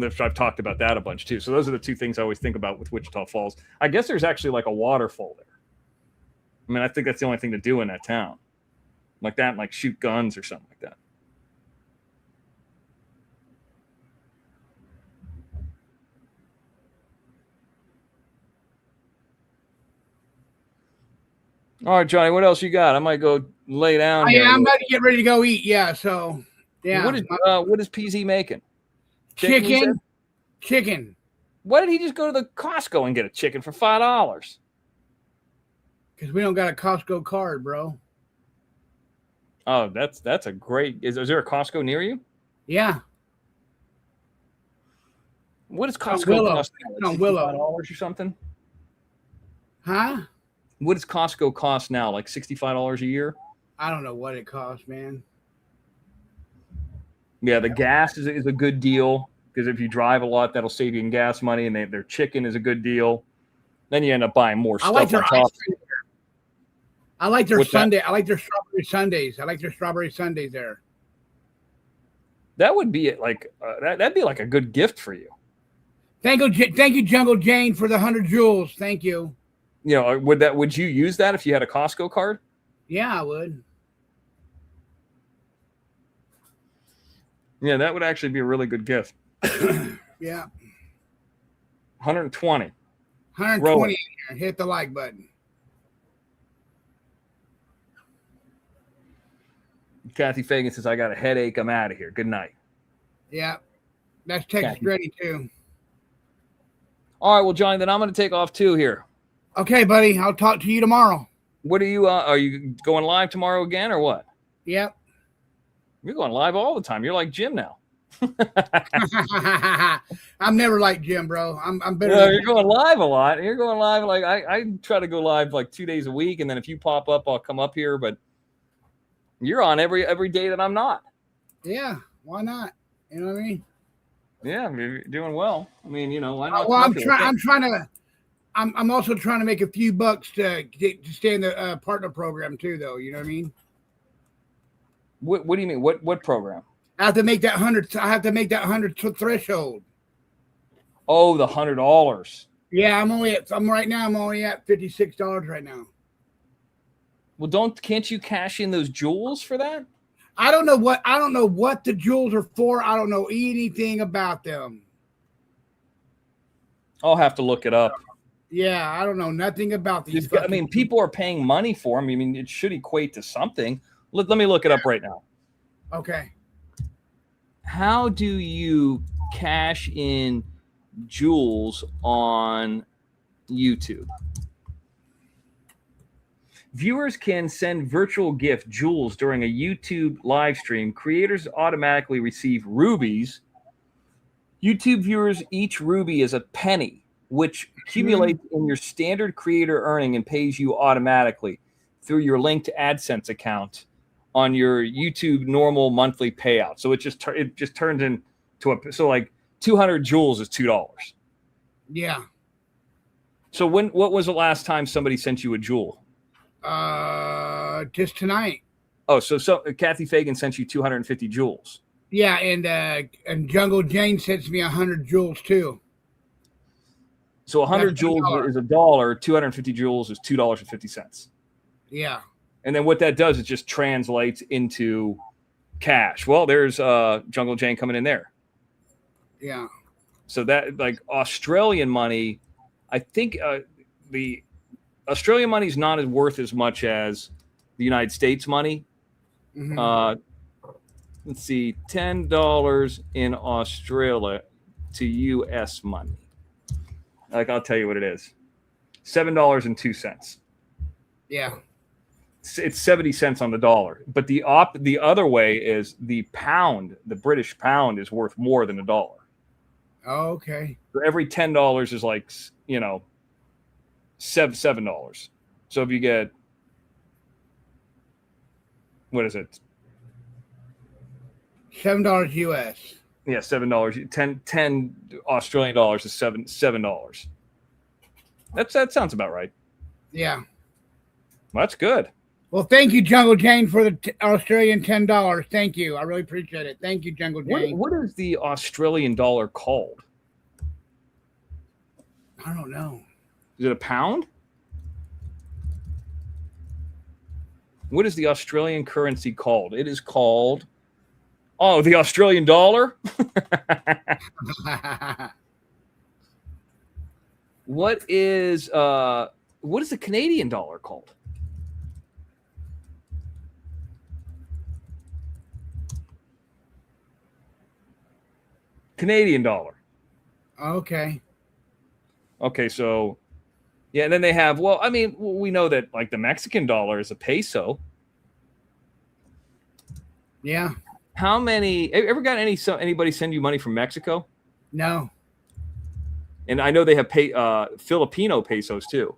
I've talked about that a bunch too. So those are the two things I always think about with Wichita Falls. I guess there's actually like a waterfall there. I mean, I think that's the only thing to do in that town. Like that and like shoot guns or something like that. All right, Johnny, what else you got? I might go lay down. Yeah, I'm about to get ready to go eat. Yeah, so yeah. What is PZ making? Chicken. Why did he just go to the Costco and get a chicken for $5? Because we don't got a Costco card, bro. Oh, that's a great. Is there a Costco near you? Yeah. What does Costco cost? On Willow. $65 or something? Huh? What does Costco cost now? Like $65 a year? I don't know what it costs, man. Yeah, the gas is a good deal because if you drive a lot, that'll save you in gas money, and their chicken is a good deal. Then you end up buying more stuff. I like their on top. I like their What's Sunday. that? I like their strawberry Sundays. I like their strawberry Sundays there. That would be like that'd be like a good gift for you. Thank you, Jungle Jane, for the 100 jewels. Thank you. Would you use that if you had a Costco card? Yeah, I would. Yeah, that would actually be a really good gift. Yeah. 120. 120 in here. Hit the like button. Kathy Fagan says, I got a headache. I'm out of here. Good night. Yeah. That's Texas Kathy. ready too. All right, well, Johnny, then I'm going to take off too here. Okay, buddy. I'll talk to you tomorrow. What are you going live tomorrow again or what? Yep. You're going live all the time. You're like Jim now. I'm never like Jim, bro. I'm better. Well, than you're going live a lot. You're going live like I try to go live like 2 days a week, and then if you pop up, I'll come up here. But you're on every day that I'm not. Yeah, why not? You know what I mean? Yeah, you're doing well. I mean, why not? Well, I'm also trying to make a few bucks to stay in the partner program too, though. You know what I mean? What do you mean? What program? I have to make that 100. I have to make that 100 threshold. Oh, the $100. Yeah, I'm right now. I'm only at $56 right now. Well, can't you cash in those jewels for that? I don't know what the jewels are for. I don't know anything about them. I'll have to look it up. Yeah, I don't know nothing about these. I mean, people are paying money for them. I mean, it should equate to something. Let me look it up right now. Okay. How do you cash in jewels on YouTube? Viewers can send virtual gift jewels during a YouTube live stream. Creators automatically receive rubies. YouTube viewers, each ruby is a penny, which accumulates in your standard creator earning and pays you automatically through your linked AdSense account on your YouTube normal monthly payout. So it just turns into like 200 jewels is $2. Yeah. So what was the last time somebody sent you a jewel? Just tonight. Oh, so Kathy Fagan sent you 250 jewels. Yeah, and Jungle Jane sends me 100 jewels too. So 100 That's jewels $1. is $1. 250 jewels is $2.50. Yeah. And then what that does is just translates into cash. Well, there's Jungle Jane coming in there. Yeah. So that like Australian money, I think the Australian money is not as worth as much as the United States money. Mhm. Let's see, $10 in Australia to US money. Like I'll tell you what it is. $7.02. Yeah. It's 70 cents on the dollar. But the other way is the pound, the British pound is worth more than $1. Oh, okay. So every $10 is like, $7. So if you get, what is it? $7 US. Yeah, $7. 10 Australian dollars is $7. That sounds about right. Yeah. Well, that's good. Well, thank you, Jungle Jane, for the Australian $10. Thank you. I really appreciate it. Thank you, Jungle Jane. What is the Australian dollar called? I don't know. Is it a pound? What is the Australian currency called? It is called, the Australian dollar? What is the Canadian dollar called? Canadian dollar. Okay. Okay, so yeah, and then they have, we know that like the Mexican dollar is a peso. Yeah. How many ever got anybody send you money from Mexico? No. And I know they have Filipino pesos too.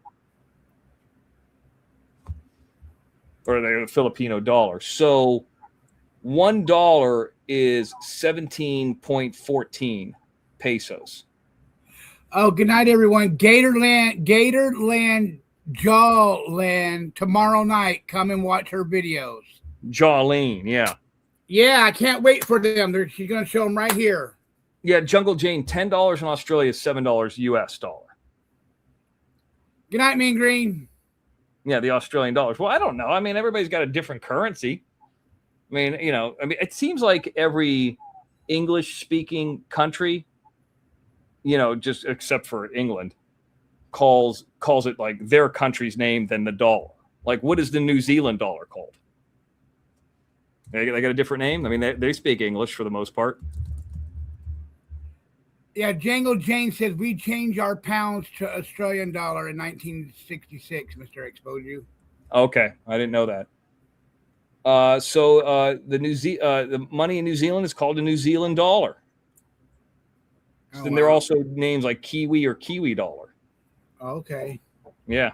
Or they have Filipino dollar. So $1 is 17.14 pesos. Oh, good night, everyone. Gatorland, Jawland tomorrow night. Come and watch her videos. Jolene, yeah. Yeah, I can't wait for them. She's going to show them right here. Yeah, Jungle Jane, $10 in Australia is $7 US dollar. Good night, Mean Green. Yeah, the Australian dollars. Well, I don't know. I mean, everybody's got a different currency. I mean, it seems like every English-speaking country, just except for England, calls it like their country's name than the dollar. Like, what is the New Zealand dollar called? They got a different name. I mean, they speak English for the most part. Yeah, Jangle Jane says we changed our pounds to Australian dollar in 1966, Mr. Exposure. Okay, I didn't know that. So the money in New Zealand is called a New Zealand dollar. Oh, Then there are wow. also names like Kiwi or Kiwi dollar. Okay. Yeah.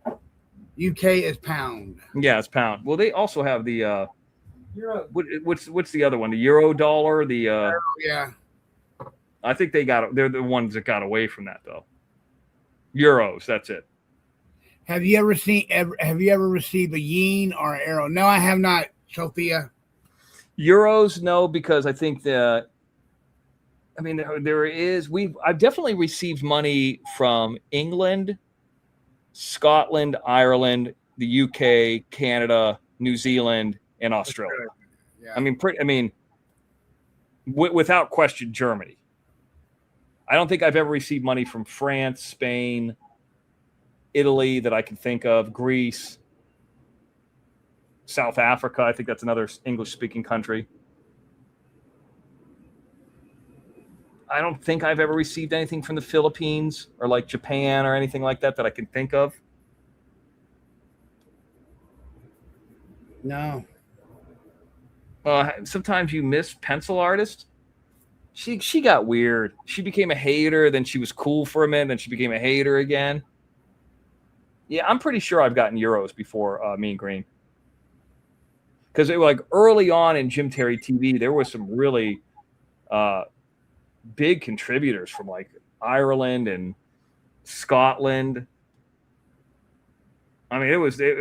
UK is pound. Yeah, it's pound. Well, they also have the Euro. what's the other one? The Euro dollar. The Yeah. I think they're the ones that got away from that though. Euros. That's it. Have you ever received a yen or an arrow? No, I have not, Sophia. Euros, no, because I think I've definitely received money from England, Scotland, Ireland, the UK, Canada, New Zealand, and Australia. Yeah. Without question, Germany. I don't think I've ever received money from France, Spain, Italy that I can think of, Greece, South Africa. I think that's another English-speaking country. I don't think I've ever received anything from the Philippines or like Japan or anything like that I can think of. No. Sometimes you miss Pencil Artist. She got weird. She became a hater, then she was cool for a minute, then she became a hater again. Yeah, I'm pretty sure I've gotten euros before Mean Green. Because like early on in Jim Terry TV, there was some really big contributors from like Ireland and Scotland. I mean, it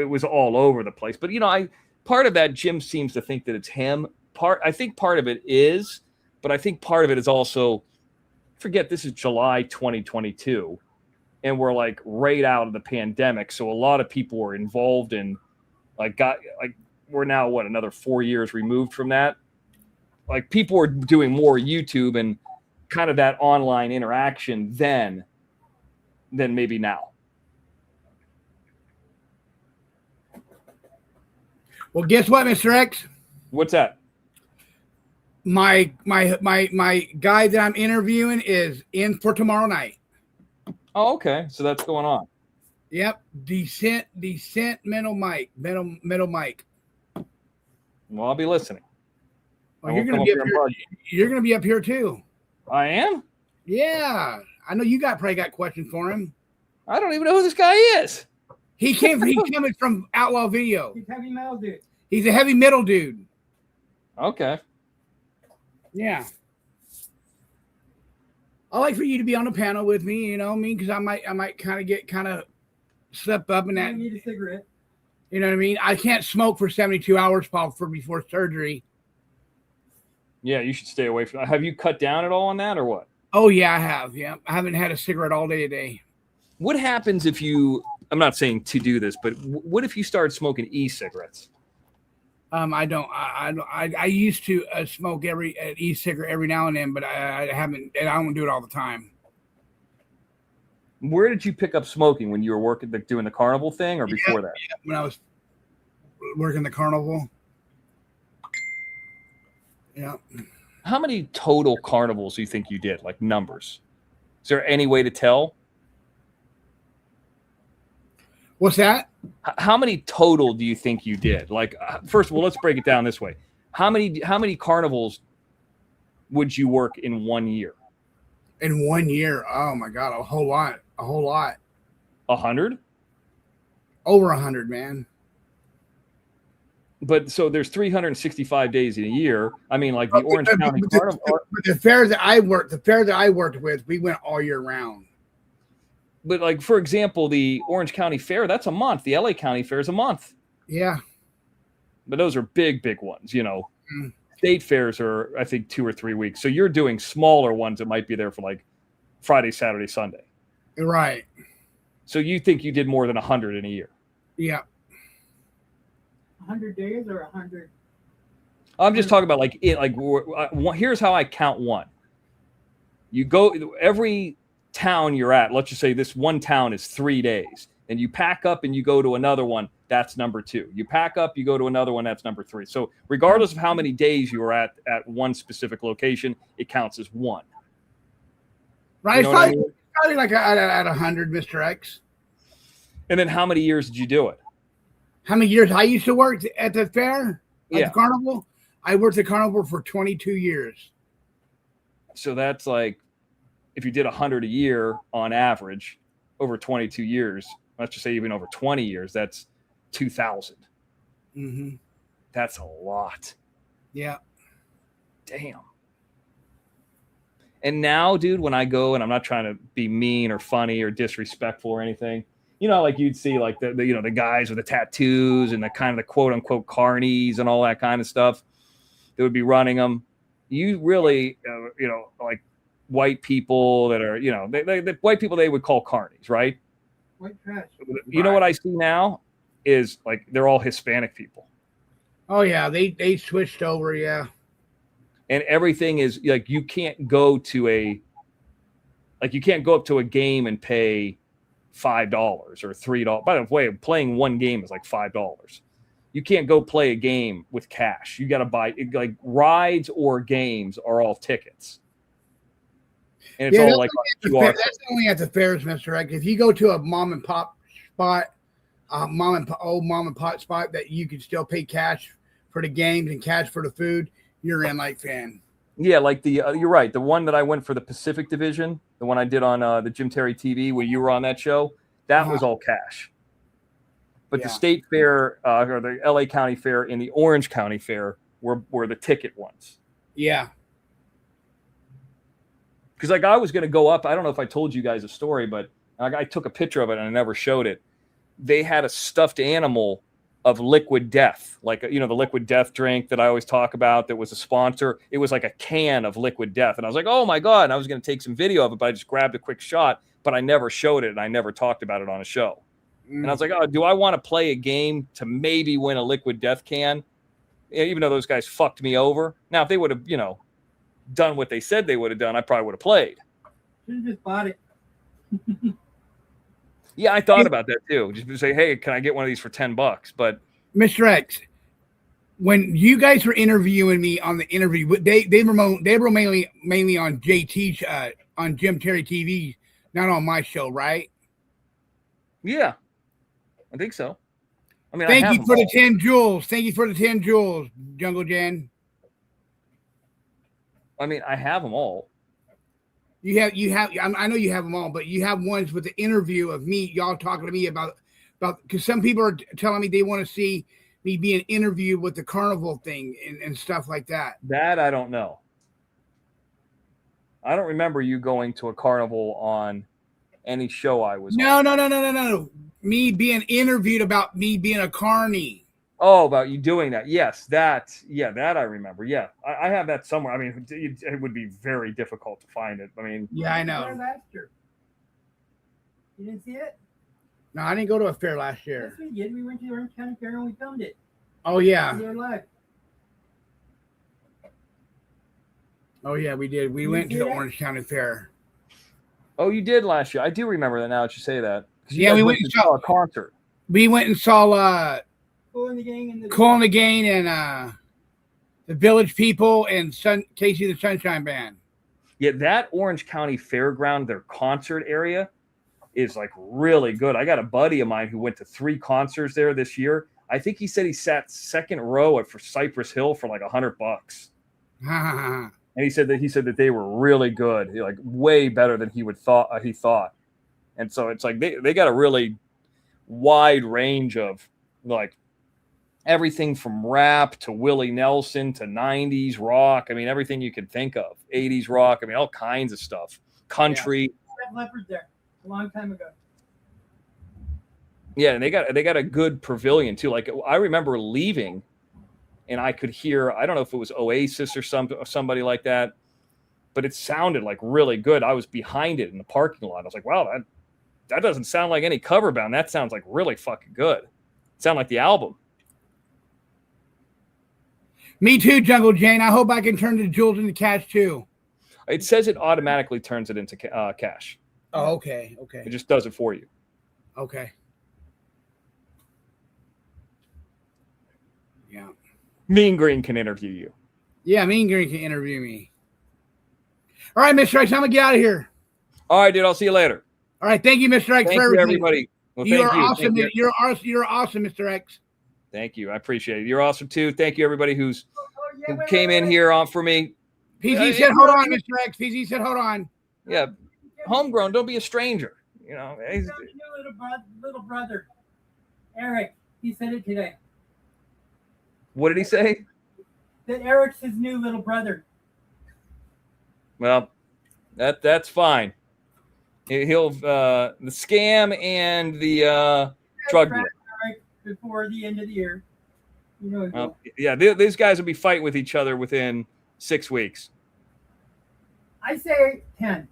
was all over the place. But part of that, Jim seems to think that it's him. I think part of it is, but I think part of it is also, forget this is July 2022, and we're like right out of the pandemic. So a lot of people were involved in we're now another 4 years removed from that. Like people were doing more YouTube and kind of that online interaction then than maybe now. Well, guess what, Mr. X? What's that? My guy that I'm interviewing is in for tomorrow night. Oh, okay. So that's going on. Yep. Descent middle mic. Well, I'll be listening. Well, you're gonna be up here too. I am? Yeah. I know you probably got questions for him. I don't even know who this guy is. He's coming from Outlaw Video. He's heavy metal dude. He's a heavy metal dude. Okay. Yeah. I'd like for you to be on the panel with me, you know what I mean? Because I might kind of slip up in that. I need a cigarette. You know what I mean? I can't smoke for 72 hours, Paul, before surgery. Yeah, you should stay away from that. Have you cut down at all on that or what? Oh, yeah, I have. Yeah. I haven't had a cigarette all day today. What happens if I'm not saying to do this, but what if you start smoking e-cigarettes? I don't. I used to smoke an e-cigarette every now and then, but I haven't. And I don't do it all the time. Where did you pick up smoking when you were working, doing the carnival thing, or before that? Yeah, when I was working the carnival. Yeah. How many total carnivals do you think you did? Like numbers? Is there any way to tell? What's that? How many total do you think you did? Like, first of all, let's break it down this way. How many carnivals would you work in 1 year? In 1 year? Oh my God, a whole lot. 100? Over 100, man. But so there's 365 days in a year. I mean, like the Orange County Carnival. The fair that I worked with, we went all year round. But like, for example, the Orange County Fair, that's a month. The LA County Fair is a month. Yeah. But those are big ones, you know. Mm. State fairs are, I think, 2 or 3 weeks. So you're doing smaller ones that might be there for like Friday, Saturday, Sunday. Right. So you think you did more than 100 in a year? Yeah. 100 days or 100? I'm just talking about here's how I count one. You go every town you're at. Let's just say this one town is 3 days, and you pack up and you go to another one. That's number 2. You pack up, you go to another one. That's number 3. So regardless of how many days you were at one specific location, it counts as one. Right. You know what I mean? Probably like at 100, Mr. X. And then how many years did you do it? How many years I used to work at the fair? At Yeah. the carnival? I worked at carnival for 22 years. So that's like, if you did 100 a year on average over 22 years, let's just say even over 20 years, that's 2,000. Mm-hmm. That's a lot. Yeah. Damn. And now, dude, when I go, and I'm not trying to be mean or funny or disrespectful or anything, you know, like you'd see like the guys with the tattoos and the kind of the quote unquote carnies and all that kind of stuff that would be running them. You really, like white people that are, the white people they would call carnies, right? White trash. You know what I see now is like they're all Hispanic people. Oh yeah, they switched over. Yeah. And everything is like you can't go up to a game and pay $5 or $3. By the way, playing one game is like $5. You can't go play a game with cash. You got to buy like rides or games are all tickets. And it's all like that's only at the fairs, Mr. X. If you go to a mom and pop spot, mom and pop spot that you can still pay cash for the games and cash for the food, you're in like fan. Yeah, like you're right. The one that I went for the Pacific Division, the one I did on the Jim Terry TV where you were on that show, that was all cash. But the state fair or the LA County Fair and the Orange County Fair were the ticket ones. Yeah. Because like I was going to go up. I don't know if I told you guys a story, but I took a picture of it and I never showed it. They had a stuffed animal of Liquid Death, like, the Liquid Death drink that I always talk about that was a sponsor. It was like a can of Liquid Death. And I was like, oh my God. And I was going to take some video of it, but I just grabbed a quick shot, but I never showed it. And I never talked about it on a show. And I was like, oh, do I want to play a game to maybe win a Liquid Death can? Even though those guys fucked me over. Now, if they would have, done what they said they would have done, I probably would have played. Should have just bought it. Yeah, I thought about that too. Just to say, hey, can I get one of these for $10? But Mr. X, when you guys were interviewing me on the interview, they were mainly on JT's on Jim Terry TV, not on my show, right? Yeah, I think so. I mean, thank you for the 10 jewels. Thank you for the 10 jewels, Jungle Jan. I mean, I have them all. You have. I know you have them all, but you have ones with the interview of me, y'all talking to me about because some people are telling me they want to see me being interviewed with the carnival thing and stuff like that. That I don't know. I don't remember you going to a carnival on any show I was on. No. Me being interviewed about me being a carny. Oh, about you doing that. Yes, that I remember. Yeah, I have that somewhere. I mean, it would be very difficult to find it. I mean, yeah, I know. Last year. You didn't see it? No, I didn't go to a fair last year. Yes, we did. We went to the Orange County Fair and we filmed it. Oh, yeah. We were live. Oh, yeah, we did. We went to the Orange County Fair. Oh, you did last year. I do remember that now that you say that. Yeah, we went and saw a concert. We went and saw Cool in the Gang and the Village People and Casey the Sunshine Band. Yeah, that Orange County Fairground, their concert area is like really good. I got a buddy of mine who went to 3 concerts there this year. I think he said he sat second row for Cypress Hill for like $100. And he said that they were really good, like way better than he thought. And so it's like they got a really wide range of like everything from rap to Willie Nelson to 90s rock. I mean, everything you could think of. 80s rock. I mean, all kinds of stuff. Country. Red Leopard there a long time ago. Yeah, and they got a good pavilion too. Like I remember leaving and I could hear, I don't know if it was Oasis or somebody like that, but it sounded like really good. I was behind it in the parking lot. I was like, wow, that that doesn't sound like any cover band. That sounds like really fucking good. Sound like the album. Me too, Jungle Jane. I hope I can turn the jewels into cash too. It says it automatically turns it into cash. Oh, okay. Okay. It just does it for you. Okay. Yeah. Mean Green can interview you. Yeah, Mean Green can interview me. All right, Mr. X, I'm going to get out of here. All right, dude. I'll see you later. All right. Thank you, Mr. X, Thank for you, everything. everybody. Well, You thank are you. awesome. Thank you. You're awesome, Mr. X. Thank you. I appreciate it. You're awesome too. Thank you, everybody who came in here on for me. PZ said, hold on, Mr. X. PZ said, hold on. Yeah, homegrown. Don't be a stranger. You know, His new little brother, Eric. He said it today. what did he say? That Eric's his new little brother. Well, that's fine. He'll the scam and the drug deal. Eric before the end of the year. You know. Well, yeah, these guys will be fighting with each other within 6 weeks. I say 10.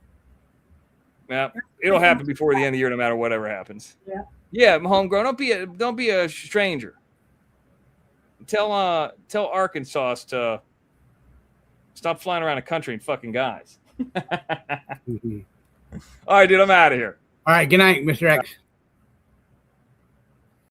Yeah, it'll happen before the end of the year, no matter whatever happens. Yeah. Yeah, homegrown. Don't be a stranger. Tell Arkansas to stop flying around the country and fucking guys. All right, dude, I'm out of here. All right. Good night, Mr. X.